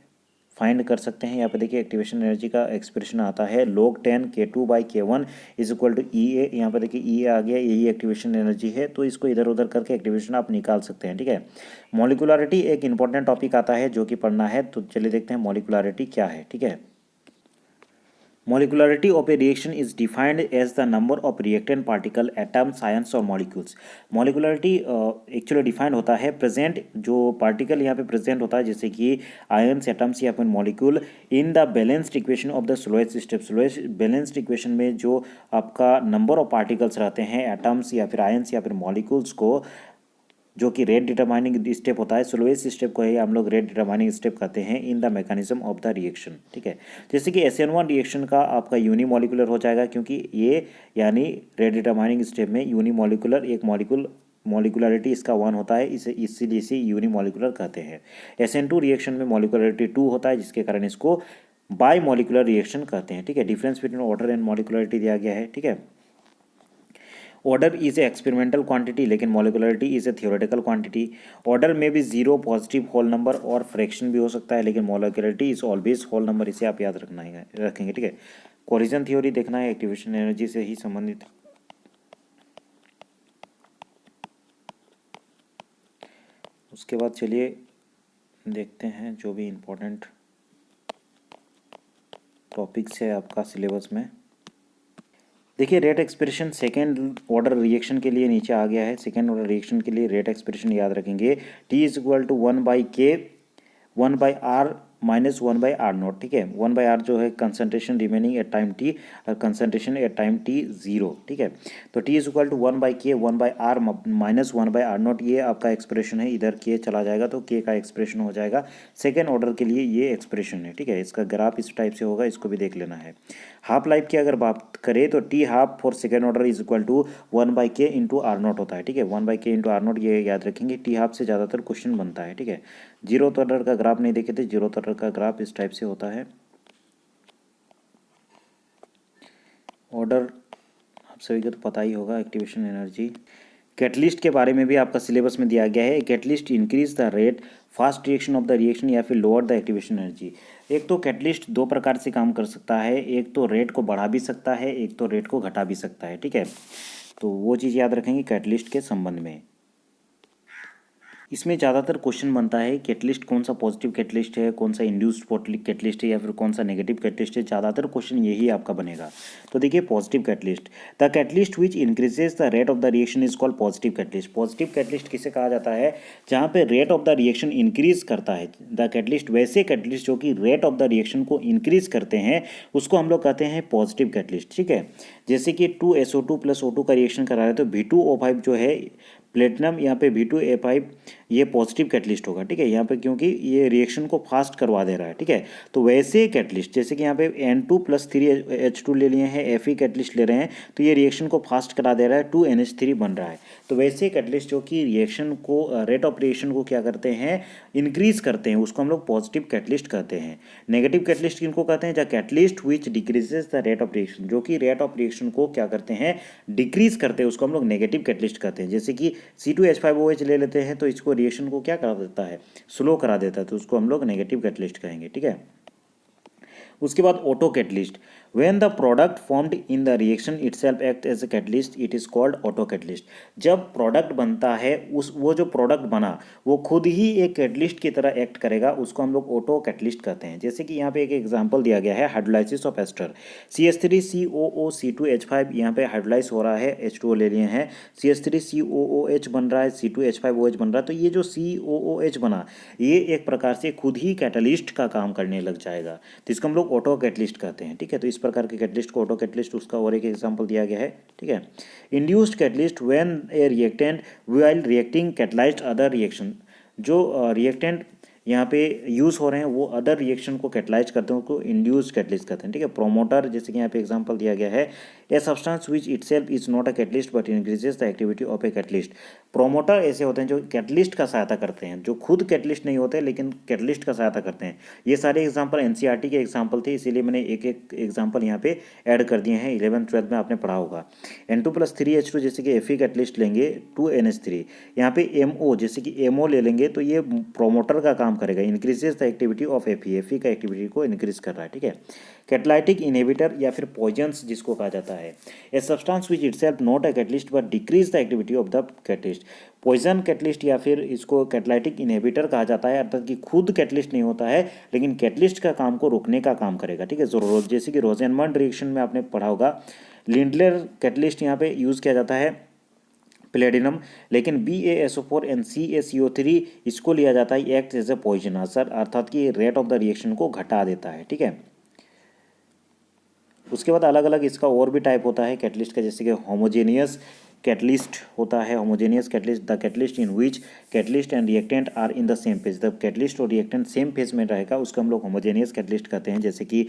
फाइंड कर सकते हैं। यहाँ पे देखिए एक्टिवेशन एनर्जी का एक्सप्रेशन आता है log 10 K2 by K1 is equal to e A. यहाँ पे देखिए ई ए आ गया, यही एक्टिवेशन एनर्जी है, तो इसको इधर उधर करके एक्टिवेशन आप निकाल सकते हैं। ठीक है, मॉलिकुलरिटी एक इंपॉर्टेंट टॉपिक आता है जो कि पढ़ना है, तो चलिए देखते हैं मॉलिकुलरिटी क्या है। ठीक है, Molecularity of a reaction is defined as the number of reactant particle, atoms, ions और molecules। Molecularity एक्चुअली डिफाइंड होता है प्रेजेंट जो पार्टिकल यहाँ पे प्रेजेंट होता है, जैसे कि आयन्स, एटम्स या फिर molecule in the balanced equation of the slowest step. Slowest balanced equation में जो आपका नंबर ऑफ पार्टिकल्स रहते हैं, एटम्स या फिर आयन्स या फिर मॉलिक्यूल्स को, जो कि रेट डिटरमाइनिंग स्टेप होता है, स्लोएस्ट स्टेप को ही हम लोग रेट डिटरमाइनिंग स्टेप कहते हैं in the mechanism of the reaction. ठीक है, जैसे कि SN1 रिएक्शन का आपका यूनिमोलिकुलर हो जाएगा, क्योंकि ये यानी रेट डिटरमाइनिंग स्टेप में यूनिमोलिकुलर एक मॉलिकुलरिटी इसका 1 होता है, इसीलिए इसे यूनिमोलिकुलर कहते हैं। SN2 रिएक्शन में मॉलिकुलरिटी 2 होता है, जिसके कारण इसको बाई मॉलिकुलर रिएक्शन कहते हैं। ठीक है, difference between order and molecularity दिया गया है। ठीक है, order is a experimental quantity लेकिन molecularity is a theoretical quantity. Order में भी जीरो पॉजिटिव होल नंबर और फ्रैक्शन भी हो सकता है, लेकिन molecularity is always whole number, इसे आप याद रखेंगे, ठीक है। कोलिजन थ्योरी देखना है, एक्टिवेशन एनर्जी से ही संबंधित। उसके बाद चलिए देखते हैं जो भी इम्पोर्टेंट टॉपिक्स है आपका सिलेबस में। देखिए rate expression second order reaction के लिए नीचे आ गया है। सेकेंड ऑर्डर रिएक्शन के लिए रेट एक्सप्रेशन याद रखेंगे, T is equal to 1/k 1/r minus 1/r naught, ठीक है। 1/r जो है concentration remaining at time T और कंसनट्रेशन एट टाइम टी 0, ठीक है। तो T is equal to 1/k 1/r minus 1/r naught, ये आपका एक्सप्रेशन है। इधर k चला जाएगा तो k का एक्सप्रेशन हो जाएगा। सेकेंड ऑर्डर के लिए ये एक्सप्रेशन है, ठीक है। इसका ग्राफ इस टाइप से होगा, इसको भी देख लेना है। हाफ लाइफ की अगर बात करें तो T half for second order is equal to 1/k into R naught होता है, ठीक है। 1/k इंटू आर नॉट ये याद रखेंगे। टी हाफ से ज़्यादातर क्वेश्चन बनता है, ठीक है। जीरो ऑर्डर का ग्राफ नहीं देखे थे, जीरो ऑर्डर का ग्राफ इस टाइप से होता है। ऑर्डर आप सभी को तो पता ही होगा। एक्टिवेशन एनर्जी, कैटलिस्ट के बारे में भी आपका सिलेबस में दिया गया है। Catalyst increase the rate fast reaction of the reaction या फिर लोअर द एक्टिवेशन एनर्जी। एक तो कैटलिस्ट दो प्रकार से काम कर सकता है, एक तो रेट को बढ़ा भी सकता है, एक तो रेट को घटा भी सकता है, ठीक है। तो वो चीज़ याद रखेंगे कैटलिस्ट के संबंध में। इसमें ज़्यादातर क्वेश्चन बनता है कैटलिस्ट कौन सा पॉजिटिव कैटलिस्ट है, कौन सा इंड्यूस्ड कैटलिस्ट है या फिर कौन सा नेगेटिव कैटलिस्ट है। ज़्यादातर क्वेश्चन यही आपका बनेगा। तो देखिए positive catalyst, the catalyst which increases the rate of the reaction is called positive catalyst. Positive catalyst किसे कहा जाता है, जहाँ पे rate of the reaction increase करता है द कैटलिस्ट, वैसे कैटलिस्ट जो कि रेट ऑफ द रिएक्शन को इंक्रीज करते हैं उसको हम लोग कहते हैं पॉजिटिव कैटलिस्ट, ठीक है। जैसे कि 2SO2 प्लस O2 का रिएक्शन करा रहे हैं तो V2O5 जो है प्लेटिनम, यहाँ पे V2A5 ये पॉजिटिव कैटलिस्ट होगा, ठीक है। यहाँ पे क्योंकि ये रिएक्शन को फास्ट करवा दे रहा है, ठीक है। तो वैसे कैटलिस्ट जैसे कि यहाँ पे N2 + 3H2 ले लिए हैं, Fe कैटलिस्ट ले रहे हैं तो ये रिएक्शन को फास्ट करा दे रहा है, 2NH3 बन रहा है। तो वैसे कैटलिस्ट जो कि रिएक्शन को रेट ऑफ रिएक्शन को क्या करते हैं, इंक्रीज करते हैं, उसको हम लोग पॉजिटिव कैटलिस्ट कहते हैं। नेगेटिव कैटलिस्ट किनको कहते हैं, the catalyst which decreases the rate of reaction, जो कि रेट ऑफ रिएक्शन को क्या करते हैं, डिक्रीज करते हैं, उसको हम लोग नेगेटिव कैटलिस्ट कहते हैं। जैसे कि C2H5OH ले लेते हैं तो इसको रिएक्शन को क्या करा देता है, स्लो करा देता है, तो उसको हम लोग नेगेटिव कैटलिस्ट कहेंगे, ठीक है। उसके बाद auto catalyst, when the product formed in the reaction itself act as a catalyst it is called auto catalyst. जब प्रोडक्ट बनता है वो जो प्रोडक्ट बना वो खुद ही एक कैटलिस्ट की तरह एक्ट करेगा, उसको हम लोग ऑटो कैटलिस्ट कहते हैं। जैसे कि यहाँ पे एक एग्जांपल दिया गया है hydrolysis of ester, CH3COO C2H5, यहाँ पे हाइड्रोलाइज हो रहा है, H2O ले लिए हैं, CH3COOH बन रहा है, C2H5OH बन रहा है। तो ये जो COOH बना ये एक प्रकार से खुद ही कैटलिस्ट का काम करने लग जाएगा, तो इसको हम लोग ऑटो कैटलिस्ट कहते हैं, ठीक है। तो इस प्रकार के कैटलिस्ट को ऑटो कैटलिस्ट, उसका और एक एग्जांपल दिया गया है, ठीक है। Induced catalyst, when A reactant while reacting catalysed other reaction, जो रिएक्टेंट यहाँ पे यूज़ हो रहे हैं वो अदर रिएक्शन को कैटलाइज करते हैं, उसको इंड्यूस्ड कैटलिस्ट कहते हैं, ठीक है। प्रोमोटर, जैसे कि यहाँ पे एग्जांपल दिया गया है, a substance which itself is not a catalyst but increases the activity of a catalyst. Promoter ऐसे होते हैं जो कैटलिस्ट का सहायता करते हैं, जो खुद कैटलिस्ट नहीं होते लेकिन कैटलिस्ट का सहायता करते हैं। ये सारे एग्जाम्पल NCERT के एग्जाम्पल थे, इसीलिए मैंने एक एक एग्जाम्पल यहाँ पे ऐड कर दिए हैं। 11th-12th में आपने पढ़ा होगा। N2 + 3H2 जैसे कि Fe कैटलिस्ट लेंगे, 2NH3, यहाँ पे MO जैसे कि MO ले लेंगे तो ये प्रोमोटर का काम करेगा, increases the activity of Fe का एक्टिविटी को इंक्रीज कर रहा है, ठीक है। कैटलाइटिक इनहिबिटर या फिर पॉइजन्स जिसको कहा जाता है, a substance which itself not a catalyst but decrease the activity of the catalyst. Poison catalyst या फिर इसको कैटलाइटिक इनहिबिटर कहा जाता है, अर्थात कि खुद कैटलिस्ट नहीं होता है लेकिन कैटलिस्ट का काम को रोकने का काम करेगा, ठीक है। जैसे कि रोजेनमंड रिएक्शन में आपने पढ़ा होगा, लिंडलर कैटलिस्ट यहाँ पे यूज़ किया जाता है प्लेटिनम, लेकिन BaSO4 and CaCO3 इसको लिया जाता है एक्ट एज ए पॉइजनर, अर्थात कि रेट ऑफ द रिएक्शन को घटा देता है, ठीक है। उसके बाद अलग अलग इसका और भी टाइप होता है कैटलिस्ट का, जैसे कि होमोजेनियस कैटलिस्ट होता है। Homogeneous catalyst, the catalyst in which catalyst and reactant are in the same phase, the catalyst और रिएक्टेंट सेम फेज में रहेगा, उसको हम लोग होमोजेनियस कैटलिस्ट कहते हैं। जैसे कि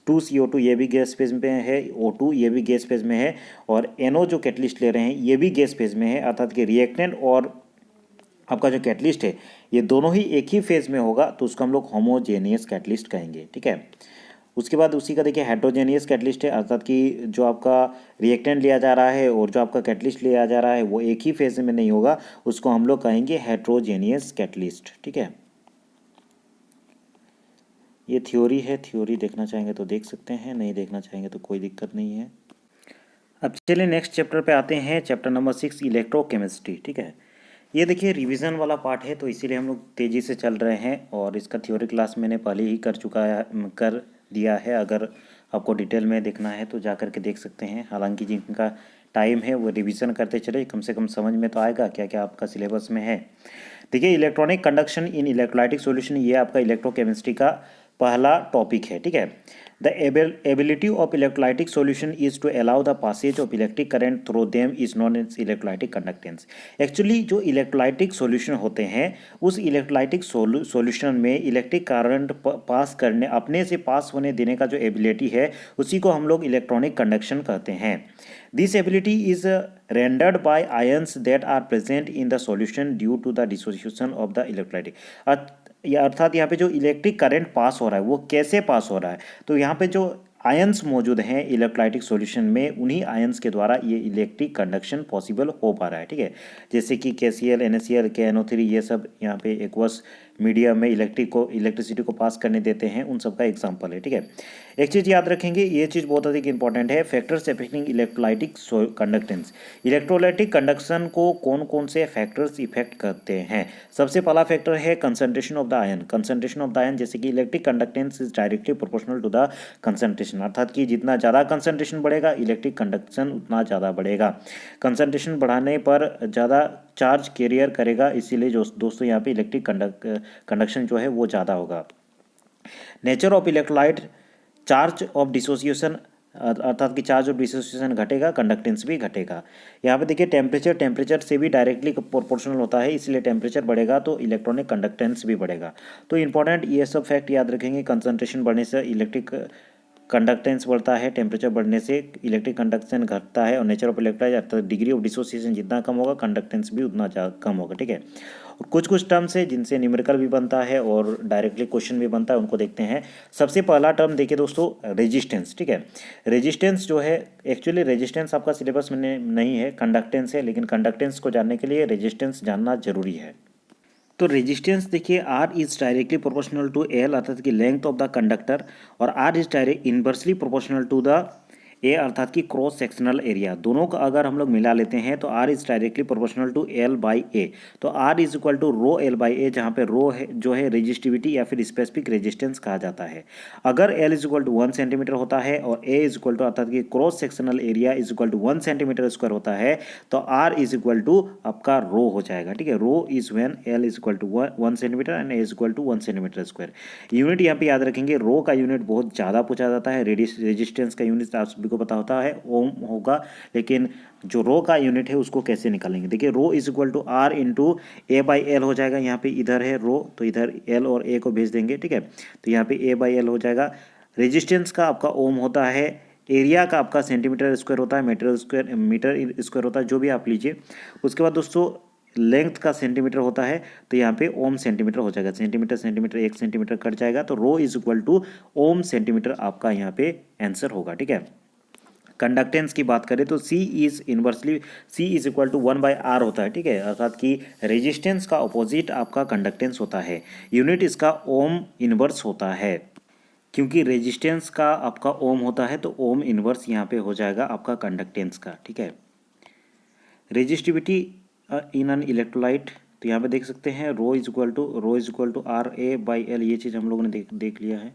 2CO2 ये भी गैस फेज में है, O2 ये भी गैस फेज में है, और NO जो कैटलिस्ट ले रहे हैं ये भी गैस फेज में है, अर्थात कि रिएक्टेंट और आपका जो कैटलिस्ट है ये दोनों ही एक ही फेज में होगा, तो उसको हम लोग होमोजेनियस कैटलिस्ट कहेंगे, ठीक है। उसके बाद उसी का देखिए हेट्रोजेनियस कैटलिस्ट है, अर्थात कि जो आपका रिएक्टेंट लिया जा रहा है और जो आपका कैटलिस्ट लिया जा रहा है वो एक ही फेज में नहीं होगा, उसको हम लोग कहेंगे हेट्रोजेनियस कैटलिस्ट। ठीक है, ये थ्योरी है, थ्योरी देखना चाहेंगे तो देख सकते हैं, नहीं देखना चाहेंगे तो कोई दिक्कत नहीं है। अब चलिए नेक्स्ट चैप्टर पे आते हैं, चैप्टर नंबर 6 इलेक्ट्रोकेमिस्ट्री। ठीक है, ये देखिए रिवीजन वाला पार्ट है, तो इसीलिए हम लोग तेज़ी से चल रहे हैं और इसका थ्योरी क्लास मैंने पहले ही कर दिया है। अगर आपको डिटेल में देखना है तो जा कर के देख सकते हैं। हालांकि जिनका टाइम है वो रिवीजन करते चले, कम से कम समझ में तो आएगा क्या क्या आपका सिलेबस में है। देखिए electronic conduction in electrolytic solution, ये आपका इलेक्ट्रोकेमिस्ट्री का पहला टॉपिक है। ठीक है, the ability of electrolytic solution is to allow the passage of electric current through them is known as electrolytic conductance. Actually जो इलेक्ट्रोलाइटिक सॉल्यूशन होते हैं, उस इलेक्ट्रोलाइटिक सॉल्यूशन में इलेक्ट्रिक करंट पास करने, अपने से पास होने देने का जो एबिलिटी है, उसी को हम लोग इलेक्ट्रॉनिक कंडक्शन कहते हैं। This ability is rendered by ions that are present in the solution due to the dissociation of the electrolytic। अर्थात यहाँ पे जो इलेक्ट्रिक करंट पास हो रहा है वो कैसे पास हो रहा है, तो यहाँ पे जो आयंस मौजूद हैं इलेक्ट्रोलाइटिक सॉल्यूशन में, उन्हीं आयंस के द्वारा ये इलेक्ट्रिक कंडक्शन पॉसिबल हो पा रहा है। ठीक है, जैसे कि KCl, NaCl, KNO3, ये सब यहाँ पे एक्वस मीडियम में इलेक्ट्रिसिटी को पास करने देते हैं, उन सब का एग्जाम्पल है। ठीक है, एक चीज़ याद रखेंगे, ये चीज़ बहुत अधिक इंपॉर्टेंट है, factors affecting electrolytic conductance. Electrolytic conduction को कौन कौन से फैक्टर्स इफेक्ट करते हैं। सबसे पहला फैक्टर है concentration of the ion. Concentration of the ion, जैसे कि electric conductance is directly proportional to the concentration, अर्थात कि जितना ज़्यादा कंसंट्रेशन बढ़ेगा इलेक्ट्रिक कंडक्शन उतना ज़्यादा बढ़ेगा। कंसंट्रेशन बढ़ाने पर ज़्यादा चार्ज कैरियर करेगा, इसीलिए जो दोस्तों यहाँ पे इलेक्ट्रिक कंडक्शन जो है वो ज़्यादा होगा। Nature of electrolyte, charge of dissociation, अर्थात कि चार्ज ऑफ डिसोसिएशन घटेगा, कंडक्टेंस भी घटेगा। यहाँ पे देखिए टेम्परेचर से भी डायरेक्टली प्रोपोर्शनल होता है, इसलिए टेम्परेचर बढ़ेगा तो इलेक्ट्रॉनिक कंडक्टेंस भी बढ़ेगा। तो इंपॉर्टेंट ये सब फैक्ट याद रखेंगे, कंसंट्रेशन बढ़ने से इलेक्ट्रिक कंडक्टेंस बढ़ता है, टेम्परेचर बढ़ने से इलेक्ट्रिक कंडक्शन घटता है, और नेचर ऑफ इलेक्ट्रोलाइट अर्थात डिग्री ऑफ डिसोसिएशन जितना कम होगा कंडक्टेंस भी उतना कम होगा। ठीक है, और कुछ टर्म्स है जिनसे न्यूमेरिकल भी बनता है और डायरेक्टली क्वेश्चन भी बनता है, उनको देखते हैं। सबसे पहला टर्म देखिए दोस्तों, रेजिस्टेंस। ठीक है, रेजिस्टेंस जो है, एक्चुअली रेजिस्टेंस आपका सिलेबस में नहीं है, कंडक्टेंस है, लेकिन कंडक्टेंस को जानने के लिए रेजिस्टेंस जानना जरूरी है। तो रेजिस्टेंस देखिए, R is directly proportional to L, अर्थात की लेंथ ऑफ द कंडक्टर, और R is direct inversely proportional to the A, अर्थात की क्रॉस सेक्शनल एरिया। दोनों का अगर हम लोग मिला लेते हैं तो R is directly proportional to L by A। तो R is equal to rho L by A, जहाँ पे रो है जो है रेजिस्टिविटी या फिर स्पेसिफिक रेजिस्टेंस कहा जाता है। अगर L is equal to 1 centimetre होता है और A इज इक्वल टू, अर्थात की cross sectional area is equal to 1 centimetre square होता है, तो R इज इक्वल टू आपका रो हो जाएगा। ठीक है, rho is when L is equal to 1 centimetre and A is equal to 1 centimetre square. Unit यहाँ पे याद रखेंगे, रो का यूनिट बहुत ज़्यादा पूछा जाता है, रेजिस्टेंस का यूनिट आप सभी को पता होता है ओम होगा, लेकिन जो रो का यूनिट है उसको कैसे निकालेंगे। देखिए rho is equal to R into A by L हो जाएगा। यहाँ पे इधर है रो, तो इधर L और A को भेज देंगे। ठीक है, तो यहाँ पे A बाई एल हो जाएगा। रेजिस्टेंस का आपका ओम होता है, एरिया का आपका सेंटीमीटर स्क्वायर होता है, मीटर स्क्वायर होता है, जो भी आप लीजिए। उसके बाद दोस्तों लेंथ का सेंटीमीटर होता है, तो यहाँ पे ओम सेंटीमीटर हो जाएगा। सेंटीमीटर 1 सेंटीमीटर कट जाएगा, तो rho is equal to ohm centimetre आपका यहाँ पे आंसर होगा। ठीक है, कंडक्टेंस की बात करें तो C is equal to 1/R होता है। ठीक है, अर्थात कि रेजिस्टेंस का अपोजिट आपका कंडक्टेंस होता है। यूनिट इसका ओम इनवर्स होता है, क्योंकि रेजिस्टेंस का आपका ओम होता है तो ओम इनवर्स यहाँ पे हो जाएगा आपका कंडक्टेंस का। ठीक है, रेजिस्टिविटी इन एन इलेक्ट्रोलाइट, तो यहाँ पे देख सकते हैं rho is equal to RA by L, ये चीज़ हम लोगों ने देख लिया है।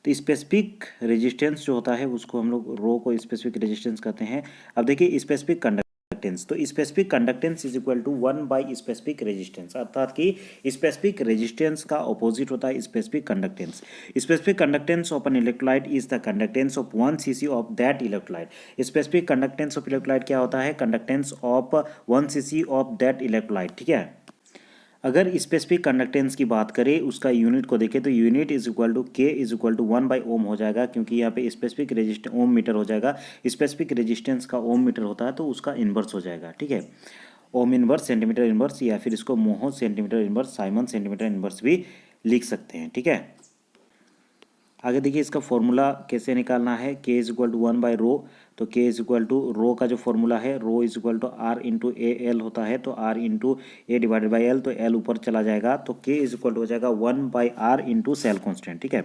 तो स्पेसिफिक रेजिस्टेंस जो होता है उसको हम लोग रो को स्पेसिफिक रेजिस्टेंस कहते हैं। अब देखिए स्पेसिफिक कंडक्टेंस, तो specific conductance is equal to 1 by specific resistance, अर्थात कि स्पेसिफिक रेजिस्टेंस का ऑपोजिट होता है specific conductance. Specific conductance of an electrolyte is the conductance of 1 cc of that electrolyte. Specific conductance of electrolyte क्या होता है, conductance of 1 cc of that electrolyte. ठीक है, अगर स्पेसिफिक कंडक्टेंस की बात करें, उसका यूनिट को देखें तो unit is equal to K is equal to 1 by ohm हो जाएगा, क्योंकि यहाँ पे स्पेसिफिक रेजिस्टेंस ओम मीटर हो जाएगा। स्पेसिफिक रेजिस्टेंस का ओम मीटर होता है तो उसका इन्वर्स हो जाएगा। ठीक है, ओम इन्वर्स, सेंटीमीटर इन्वर्स, या फिर इसको mho centimetre inverse, siemens centimetre inverse भी लिख सकते हैं। ठीक है, आगे देखिए इसका फॉर्मूला कैसे निकालना है, के इज इक्वल टू 1/रो। तो के इज इक्वल टू रो का जो फॉर्मूला है, rho is equal to R into A L होता है। तो R into A divided by L, तो एल ऊपर चला जाएगा, तो के इज इक्वल टू हो जाएगा 1/r इंटू सेल कॉन्स्टेंट। ठीक है,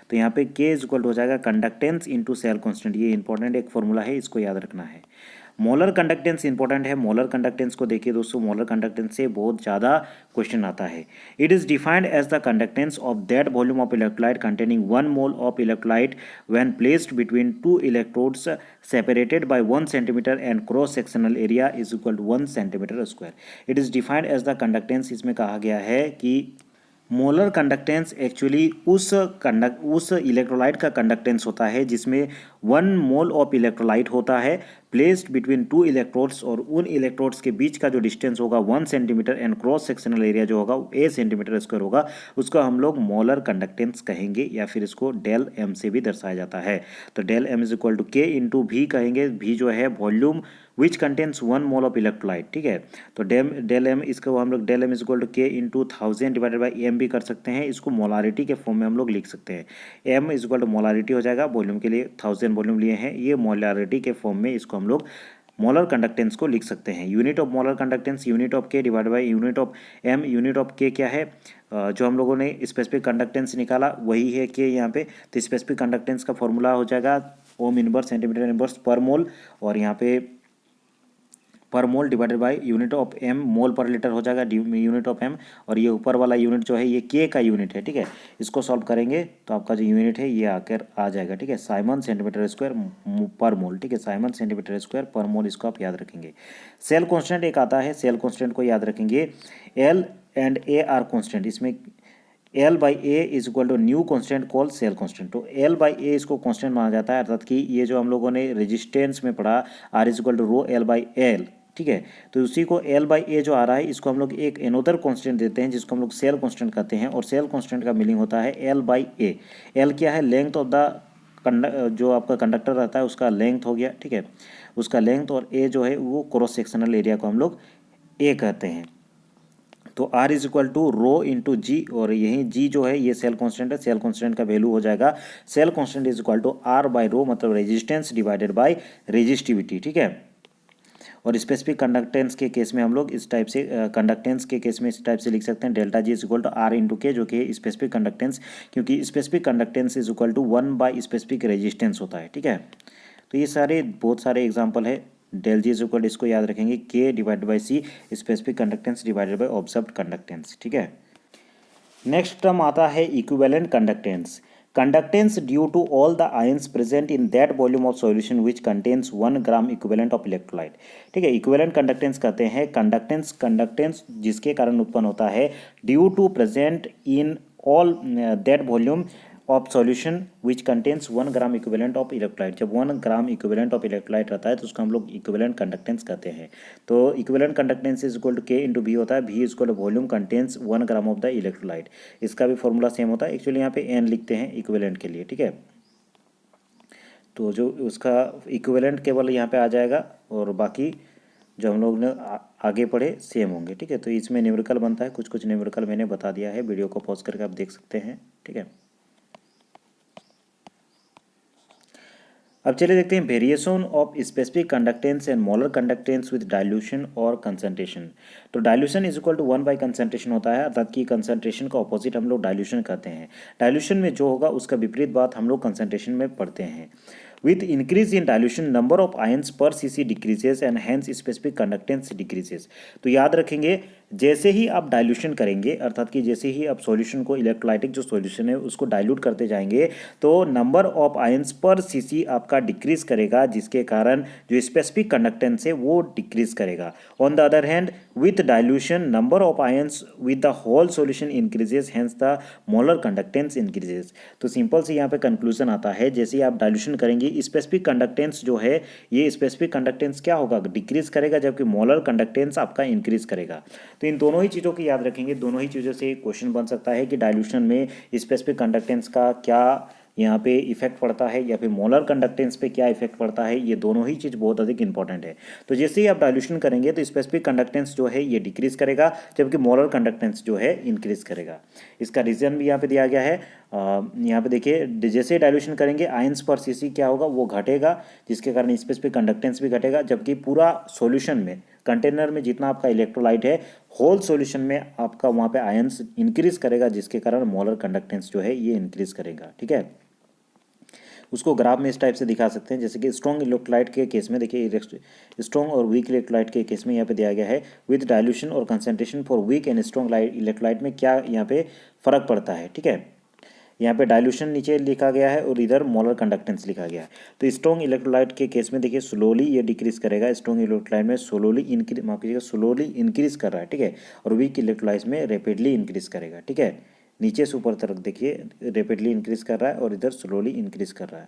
तो यहाँ पे के इज इक्वल टू हो जाएगा कंडक्टेंस इंटू सेल कॉन्स्टेंट। ये इंपॉर्टेंट एक फॉर्मूला है, इसको याद रखना है। मोलर कंडक्टेंस इंपॉर्टेंट है। मोलर कंडक्टेंस को देखिए दोस्तों, मोलर कंडक्टेंस से बहुत ज़्यादा क्वेश्चन आता है। It is defined as the conductance of that volume of electrolyte containing 1 mole of electrolyte when placed between 2 electrodes separated by 1 centimeter and cross sectional area is equal to 1 centimeter square. It is defined as the conductance। इसमें कहा गया है कि मोलर कंडक्टेंस एक्चुअली उस इलेक्ट्रोलाइट का कंडक्टेंस होता है जिसमें 1 मोल ऑफ इलेक्ट्रोलाइट होता है प्लेस्ड बिटवीन 2 इलेक्ट्रोड्स, और उन इलेक्ट्रोड्स के बीच का जो डिस्टेंस होगा 1 centimetre and cross sectional area जो होगा 8 सेंटीमीटर स्क्वायर होगा, उसको हम लोग मोलर कंडक्टेंस कहेंगे, या फिर इसको डेल एम से भी दर्शाया जाता है। तो del M is equal to K into V कहेंगे। भी जो है volume which contains 1 mole of electrolyte. ठीक है, तो डेल एम, इसको हम लोग del M is equal to K into 1000 divided by M भी कर सकते हैं। इसको मोलारिटी के फॉर्म में हम लोग लिख सकते हैं। M is equal to molarity हो जाएगा, वॉल्यूम के लिए 1000 वॉल्यूम लिए हैं, ये मोलारिटी के फॉर्म में इसको हम लोग मोलर कंडक्टेंस को लिख सकते हैं। Unit of molar conductance unit of k divide by unit of M. Unit of k क्या है, जो हम लोगों ने स्पेसिफिक कंडक्टेंस निकाला वही है के यहाँ पे। तो स्पेसिफिक कंडक्टेंस का फॉर्मूला हो जाएगा ओम इनवर्स सेंटीमीटर इनवर्स पर मोल, और यहाँ पे per mole divided by unit of M, mole per litre हो जाएगा यूनिट ऑफ एम, और ये ऊपर वाला यूनिट जो है ये के का यूनिट है। ठीक है, इसको सॉल्व करेंगे तो आपका जो यूनिट है ये आकर आ जाएगा। ठीक है, साइमन सेंटीमीटर स्क्वायर पर मोल। ठीक है, साइमन सेंटीमीटर स्क्वायर पर मोल, इसको आप याद रखेंगे। सेल कॉन्स्टेंट एक आता है, सेल कॉन्स्टेंट को याद रखेंगे। L and A R constant, इसमें L by A is equal to new constant call cell constant. तो एल बाई ए इसको कॉन्स्टेंट माना जाता है, अर्थात कि ये जो हम लोगों ने रेजिस्टेंस में पढ़ा R is equal to rho L by L. ठीक है, तो उसी को एल बाई ए जो आ रहा है इसको हम लोग एक एनोदर कांस्टेंट देते हैं जिसको हम लोग सेल कांस्टेंट कहते हैं, और सेल कांस्टेंट का मीनिंग होता है एल बाई ए। एल क्या है, लेंथ ऑफ द जो आपका कंडक्टर रहता है उसका लेंथ हो गया। ठीक है, उसका लेंथ, और ए जो है वो क्रॉस सेक्शनल एरिया को हम लोग ए कहते हैं। तो R is equal to rho into G, और यही जी जो है ये सेल कांस्टेंट है। सेल कांस्टेंट का वैल्यू हो जाएगा cell constant is equal to R by rho, मतलब रेजिस्टेंस डिवाइडेड बाय रेजिस्टिविटी। ठीक है, और स्पेसिफिक कंडक्टेंस के केस में हम लोग इस टाइप से कंडक्टेंस के केस में इस टाइप से लिख सकते हैं, delta G is equal to R into K, जो कि स्पेसिफिक कंडक्टेंस, क्योंकि specific conductance is equal to 1 by specific resistance होता है। ठीक है, तो ये सारे बहुत सारे एग्जाम्पल है। डेल जी इज इक्वल, इसको याद रखेंगे, K divide by C specific conductance divided by observed conductance. ठीक है, नेक्स्ट टर्म आता है equivalent conductance. Conductance due to all the ions present in that volume of solution which contains 1 gram equivalent of electrolyte. ठीक है, इक्विवेलेंट कंडक्टेंस कहते हैं कंडक्टेंस जिसके कारण उत्पन्न होता है due to present in all that volume of solution which contains 1 gram equivalent of electrolyte. जब 1 ग्राम इक्विवेलेंट ऑफ इलेक्ट्रोलाइट रहता है तो उसको हम लोग इक्विवेलेंट कंडक्टेंस कहते हैं। तो equivalent conductance is equal to K into V होता है, V is equal to volume contains 1 gram of the electrolyte. इसका भी फॉर्मूला सेम होता है, एक्चुअली यहाँ पे एन लिखते हैं इक्विवेलेंट के लिए। ठीक है, तो जो उसका इक्विवेलेंट केवल यहाँ पे आ जाएगा, और बाकी जो हम लोग ने आगे पढ़े सेम होंगे। ठीक है, तो इसमें न्यूमेरिकल बनता है, कुछ न्यूमेरिकल मैंने बता दिया है, वीडियो को पॉज करके आप देख सकते हैं। ठीक है, अब चलिए देखते हैं variation of specific conductance and molar conductance with dilution और कंसंट्रेशन। तो dilution is equal to 1 by concentration होता है, अर्थात कि कंसंट्रेशन का ऑपोजिट हम लोग डाइल्यूशन कहते हैं। डाइल्यूशन में जो होगा उसका विपरीत बात हम लोग कंसंट्रेशन में पढ़ते हैं। With increase in dilution, number of ions per cc decreases and hence specific conductance decreases। तो याद रखेंगे, जैसे ही आप डाइल्यूशन करेंगे, अर्थात कि जैसे ही आप सॉल्यूशन को, इलेक्ट्रोलाइटिक जो सॉल्यूशन है उसको डाइल्यूट करते जाएंगे, तो नंबर ऑफ आयंस पर सीसी आपका डिक्रीज करेगा, जिसके कारण जो स्पेसिफिक कंडक्टेंस है वो डिक्रीज करेगा। On the other hand with dilution number of ions with the whole solution increases, hence the molar conductance increases. तो सिंपल से यहाँ पे कंक्लूजन आता है, जैसे ही आप डाइल्यूशन करेंगे स्पेसिफिक कंडक्टेंस जो है ये स्पेसिफिक कंडक्टेंस क्या होगा, डिक्रीज करेगा, जबकि मोलर कंडक्टेंस आपका इंक्रीज करेगा। तो इन दोनों ही चीज़ों की याद रखेंगे, दोनों ही चीज़ों से क्वेश्चन बन सकता है कि डाइल्यूशन में स्पेसिफिक कंडक्टेंस का क्या यहाँ पे इफेक्ट पड़ता है, या फिर मोलर कंडक्टेंस पे क्या इफेक्ट पड़ता है। ये दोनों ही चीज़ बहुत अधिक इंपॉर्टेंट है। तो जैसे ही आप डाइल्यूशन करेंगे तो स्पेसिफिक कंडक्टेंस जो है ये डिक्रीज करेगा, जबकि मोलर कंडक्टेंस जो है इंक्रीज करेगा। इसका रीजन भी यहाँ पे दिया गया है, यहाँ पे देखिए जैसे डाइल्यूशन करेंगे आयंस पर सीसी क्या होगा, वो घटेगा, जिसके कारण स्पेसिफिक कंडक्टेंस भी घटेगा, जबकि पूरा सॉल्यूशन में कंटेनर में जितना आपका इलेक्ट्रोलाइट है होल सॉल्यूशन में आपका वहाँ पे आयंस इंक्रीज करेगा, जिसके कारण मोलर कंडक्टेंस जो है ये इंक्रीज करेगा। ठीक है, उसको ग्राफ में इस टाइप से दिखा सकते हैं, जैसे कि स्ट्रॉन्ग इलेक्ट्रोलाइट के केस में देखिए, स्ट्रॉन्ग और वीक इलेक्ट्रोलाइट के केस में यहाँ पे दिया गया है विद डाइल्यूशन और concentration for weak and strong electrolyte में क्या यहाँ पे फर्क पड़ता है। ठीक है, यहाँ पे डाइल्यूशन नीचे लिखा गया है और इधर मोलर कंडक्टेंस लिखा गया है। तो स्ट्रॉन्ग इलेक्ट्रोलाइट के केस में देखिए स्लोली ये डिक्रीज करेगा, स्ट्रॉन्ग इलेक्ट्रोलाइट में स्लोली इंक्रीज कर रहा है। ठीक है, और वीक इलेक्ट्रोलाइट में रैपिडली इंक्रीज करेगा। ठीक है, नीचे से ऊपर तरफ देखिए रैपिडली इंक्रीज कर रहा है और इधर स्लोली इंक्रीज कर रहा है।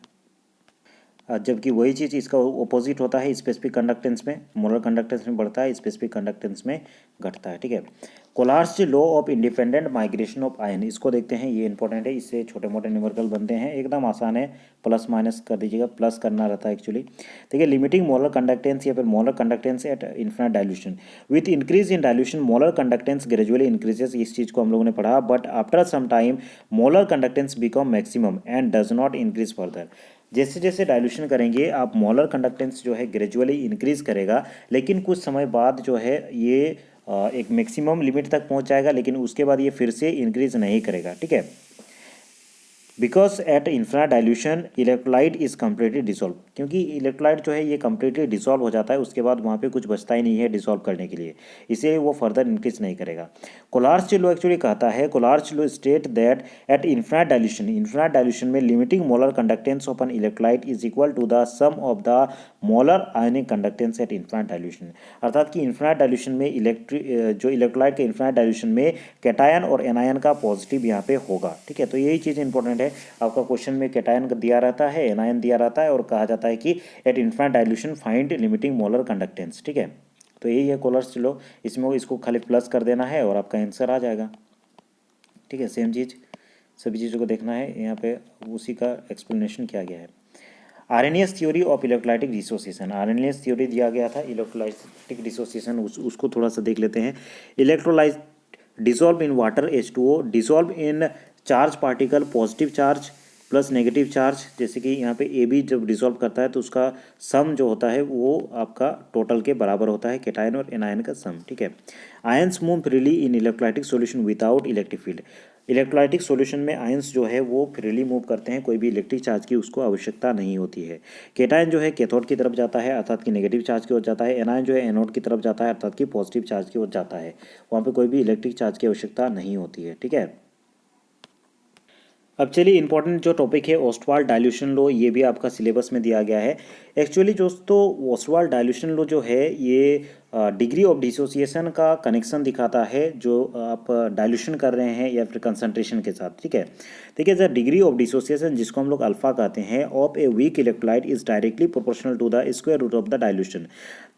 जबकि वही चीज़ इसका ऑपोजिट होता है, स्पेसिफिक कंडक्टेंस में मोलर कंडक्टेंस में बढ़ता है, स्पेसिफिक कंडक्टेंस में घटता है। ठीक है, Kohlrausch's law of independent migration of ion, इसको देखते हैं, ये इंपॉर्टेंट है, इससे छोटे मोटे न्यूमेरिकल बनते हैं, एकदम आसान है, प्लस माइनस कर दीजिएगा, प्लस करना रहता है एक्चुअली। देखिए लिमिटिंग मोलर कंडक्टेंस या फिर molar conductance at infinite dilution, with increase in dilution molar conductance gradually increases, इस चीज़ को हम लोगों ने पढ़ा, but after some time molar conductance become maximum and does not increase further. जैसे जैसे डाइल्यूशन करेंगे आप मोलर कंडक्टेंस जो है ग्रेजुअली इंक्रीज करेगा, लेकिन कुछ समय बाद जो है ये एक मैक्सिमम लिमिट तक पहुंच जाएगा, लेकिन उसके बाद ये फिर से इंक्रीज नहीं करेगा। ठीक है, because at infinite dilution electrolyte is completely dissolve, क्योंकि इलेक्ट्रोलाइट जो है ये कम्प्लीटली डिसॉल्व हो जाता है, उसके बाद वहाँ पे कुछ बचता ही नहीं है डिसॉल्व करने के लिए, इसलिए वो फर्दर इंक्रीज नहीं करेगा। कोलार्स लॉ एक्चुअली कहता है, Kohlrausch's law state that at infinite dilution में limiting molar conductance of an electrolyte is equal to the sum of the molar ionic conductance at infinite dilution, अर्थात कि इन्फिनिट डाइल्यूशन में जो इलेक्ट्रोलाइट के इन्फिनिट डाइल्यूशन में कैटायन और एनायन का पॉजिटिव यहाँ पे होगा। ठीक है, तो यही चीज़ इंपॉर्टेंट है, आपका क्वेश्चन में कैटायन दिया रहता है, एनायन दिया रहता है, और कहा जाता है कि at infinite dilution find limiting molar conductance. ठीक है, तो यही है कोलर्स लॉ, इसमें इसको खाली प्लस कर देना है और आपका आंसर आ जाएगा। ठीक है, सेम चीज़ सभी चीज़ों को देखना है, यहाँ पे उसी का एक्सप्लेनेशन किया गया है। RNS theory of electrolytic dissociation, RNS theory दिया गया था इलेक्ट्रोलाइटिक डिसोसिएशन, उसको थोड़ा सा देख लेते हैं। Electrolyte dissolve in water H2O, dissolve in charge particle, positive charge plus negative charge, जैसे कि यहाँ पे ए बी जब डिसॉल्व करता है तो उसका सम जो होता है वो आपका टोटल के बराबर होता है, कैटायन और एनायन का सम। ठीक है, ions move freely in electrolytic solution without electric field, electrolytic solution में आयंस जो है वो फ्रीली मूव करते हैं, कोई भी इलेक्ट्रिक चार्ज की उसको आवश्यकता नहीं होती है। कैटायन जो है कैथोड की तरफ जाता है, अर्थात कि नेगेटिव चार्ज की ओर जाता है, एनायन जो है एनोड की तरफ जाता है, अर्थात कि पॉजिटिव चार्ज की ओर जाता है, वहाँ पे कोई भी इलेक्ट्रिक चार्ज की आवश्यकता नहीं होती है। ठीक है, अब चलिए इंपॉर्टेंट जो टॉपिक है ऑस्टवाल्ड डाइल्यूशन लॉ, ये भी आपका सिलेबस में दिया गया है। एक्चुअली दोस्तों ऑस्टवाल्ड डाइल्यूशन लॉ जो है ये डिग्री ऑफ डिसोसिएशन का कनेक्शन दिखाता है जो आप डाइल्यूशन कर रहे हैं या फिर कंसंट्रेशन के साथ। ठीक है, देखिए द डिग्री ऑफ डिसोसिएशन, जिसको हम लोग अल्फा कहते हैं, of a weak electrolyte is directly proportional to the square root of the dilution.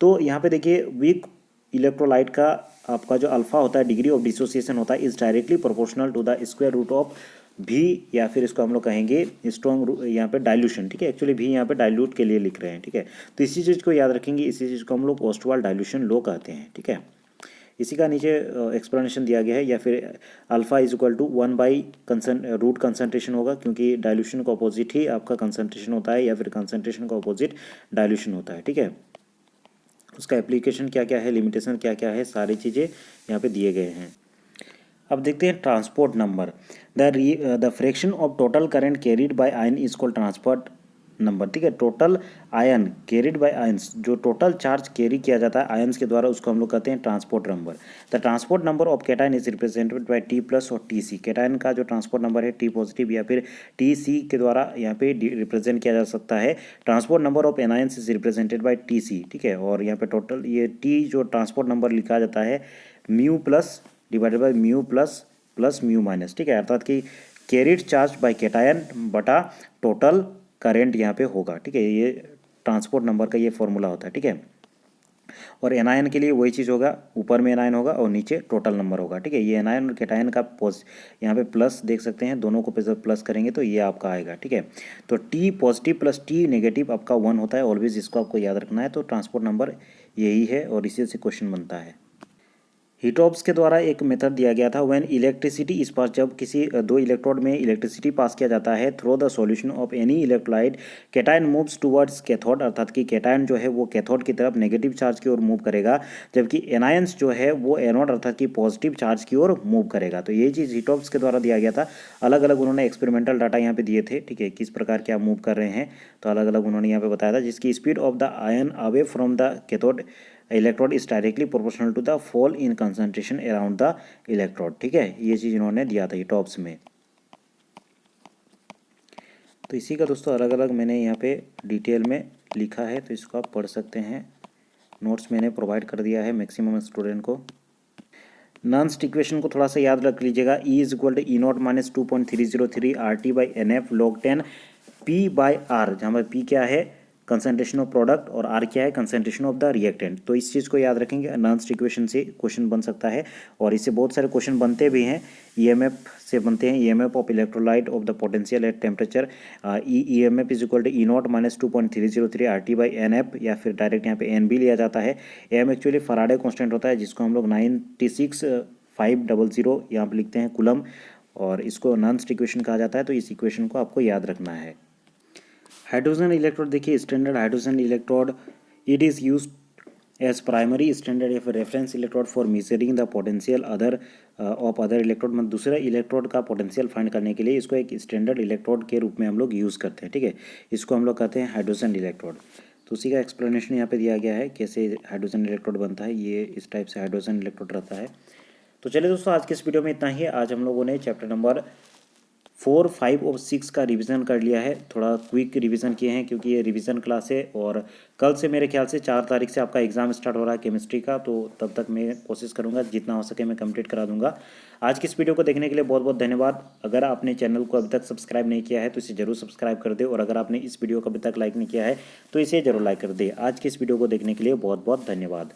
तो यहाँ पे देखिए वीक इलेक्ट्रोलाइट का आपका जो अल्फा होता है, डिग्री ऑफ डिसोसिएशन होता है, is directly proportional to the square root of V, या फिर इसको हम लोग कहेंगे स्ट्रॉन्ग यहाँ पे डाइल्यूशन। ठीक है, एक्चुअली भी यहाँ पे डाइल्यूट के लिए लिख रहे हैं। ठीक है, तो इसी चीज़ को याद रखेंगे, इसी चीज़ को हम लोग ऑस्टवाल्ड डाइल्यूशन लॉ कहते हैं। ठीक है, इसी का नीचे एक्सप्लेनेशन दिया गया है, या फिर alpha is equal to 1 root concentration होगा, क्योंकि डाइल्यूशन का अपोजिट ही आपका कंसनट्रेशन होता है, या फिर कंसनट्रेशन का अपोजिट डाइल्यूशन होता है। ठीक है, उसका एप्लीकेशन क्या क्या है, लिमिटेशन क्या क्या है, सारी चीज़ें यहाँ पे दिए गए हैं। अब देखते हैं transport number, the fraction of total current carried by ion is called transport number. ठीक है, total ion carried by ions, जो टोटल चार्ज कैरी किया जाता है आयंस के द्वारा, उसको हम लोग कहते हैं transport number. The transport number of cation is represented by T plus और टी सी, कैटायन का जो ट्रांसपोर्ट नंबर है टी पॉजिटिव या फिर टी सी के द्वारा यहाँ पे रिप्रेजेंट किया जा सकता है। Transport number of anions is represented by T C. ठीक है, और यहाँ पे टोटल ये टी जो ट्रांसपोर्ट नंबर लिखा जाता है mu plus divided by mu plus plus mu minus. ठीक है, अर्थात कि कैरिड चार्ज बाय कैटायन बटा टोटल करेंट यहाँ पे होगा। ठीक है, ये ट्रांसपोर्ट नंबर का ये फॉर्मूला होता है। ठीक है, और एनायन के लिए वही चीज़ होगा, ऊपर में एनायन होगा और नीचे टोटल नंबर होगा। ठीक है, ये एनायन और कैटायन का यहाँ पे प्लस देख सकते हैं, दोनों को प्लस करेंगे तो ये आपका आएगा। ठीक है, तो T positive plus T negative आपका 1 होता है ऑलवेज, इसको आपको याद रखना है। तो ट्रांसपोर्ट नंबर यही है और इसी से क्वेश्चन बनता है। हीटॉप्स के द्वारा एक मेथड दिया गया था व्हेन इलेक्ट्रिसिटी इस पास, जब किसी दो इलेक्ट्रोड में इलेक्ट्रिसिटी पास किया जाता है through the solution of any electrolyte, cation moves towards cathode, अर्थात कि कैटायन जो है वो कैथोड की तरफ नेगेटिव चार्ज की ओर मूव करेगा, जबकि एनायंस जो है वो एनोड अर्थात कि पॉजिटिव चार्ज की ओर मूव करेगा। तो ये चीज़ हीटॉप्स के द्वारा दिया गया था। अलग अलग उन्होंने एक्सपेरिमेंटल डाटा यहाँ पे दिए थे, ठीक है, किस प्रकार क्या मूव कर रहे हैं, तो अलग अलग उन्होंने यहाँ पे बताया था। जिसकी speed of the ion away from the cathode electrode is directly proportional to the fall in concentration around the electrode, ठीक है, ये चीज़ इन्होंने दिया था टॉप्स में। तो इसी का दोस्तों अलग अलग मैंने यहाँ पे डिटेल में लिखा है, तो इसको आप पढ़ सकते हैं। नोट्स मैंने प्रोवाइड कर दिया है मैक्सिमम स्टूडेंट को। नर्न्स इक्वेशन को थोड़ा सा याद रख लीजिएगा। E is equal to E0 minus 2.303 RT by NF log 10 P by R, जहाँ पर P क्या है कंसंट्रेशन ऑफ प्रोडक्ट और R क्या है कंसंट्रेशन ऑफ द रिएक्टेंट। तो इस चीज़ को याद रखेंगे। नर्न्स इक्वेशन से क्वेश्चन बन सकता है और इससे बहुत सारे क्वेश्चन बनते भी हैं। EMF से बनते हैं, EMF of electrolyte of the potential at temperature. EMF is equal to E0 minus 2.303 RT by NF, या फिर डायरेक्ट यहाँ पे NB लिया जाता है। M एक्चुअली फराडे कॉन्स्टेंट होता है, जिसको हम लोग 96,500 यहाँ पे लिखते हैं कूलम, और इसको नर्न्स इक्वेशन कहा जाता है। तो इस इक्वेशन को आपको याद रखना है। हाइड्रोजन इलेक्ट्रोड देखिए, standard hydrogen electrode it is use as primary standard या reference electrode for measuring the potential other of other electrode, मतलब दूसरे इलेक्ट्रोड का पोटेंशियल फाइंड करने के लिए इसको एक स्टैंडर्ड इलेक्ट्रोड के रूप में हम लोग यूज़ करते हैं, ठीक है। इसको हम लोग कहते हैं हाइड्रोजन इलेक्ट्रोड। तो उसी का एक्सप्लेनेशन यहाँ पे दिया गया है कैसे हाइड्रोजन इलेक्ट्रोड बनता है। ये इस टाइप से हाइड्रोजन इलेक्ट्रोड रहता है। तो चलिए दोस्तों, आज के इस वीडियो में इतना ही। आज हम लोगों ने चैप्टर नंबर 4, 5 और 6 का रिवीजन कर लिया है। थोड़ा क्विक रिवीजन किए हैं क्योंकि ये रिवीजन क्लास है और कल से मेरे ख्याल से 4 तारीख से आपका एग्जाम स्टार्ट हो रहा है केमिस्ट्री का। तो तब तक मैं कोशिश करूंगा जितना हो सके मैं कंप्लीट करा दूंगा। आज की इस वीडियो को देखने के लिए बहुत बहुत धन्यवाद। अगर आपने चैनल को अभी तक सब्सक्राइब नहीं किया है तो इसे जरूर सब्सक्राइब कर दे, और अगर आपने इस वीडियो को अभी तक लाइक नहीं किया है तो इसे जरूर लाइक कर दे। आज की इस वीडियो को देखने के लिए बहुत बहुत धन्यवाद।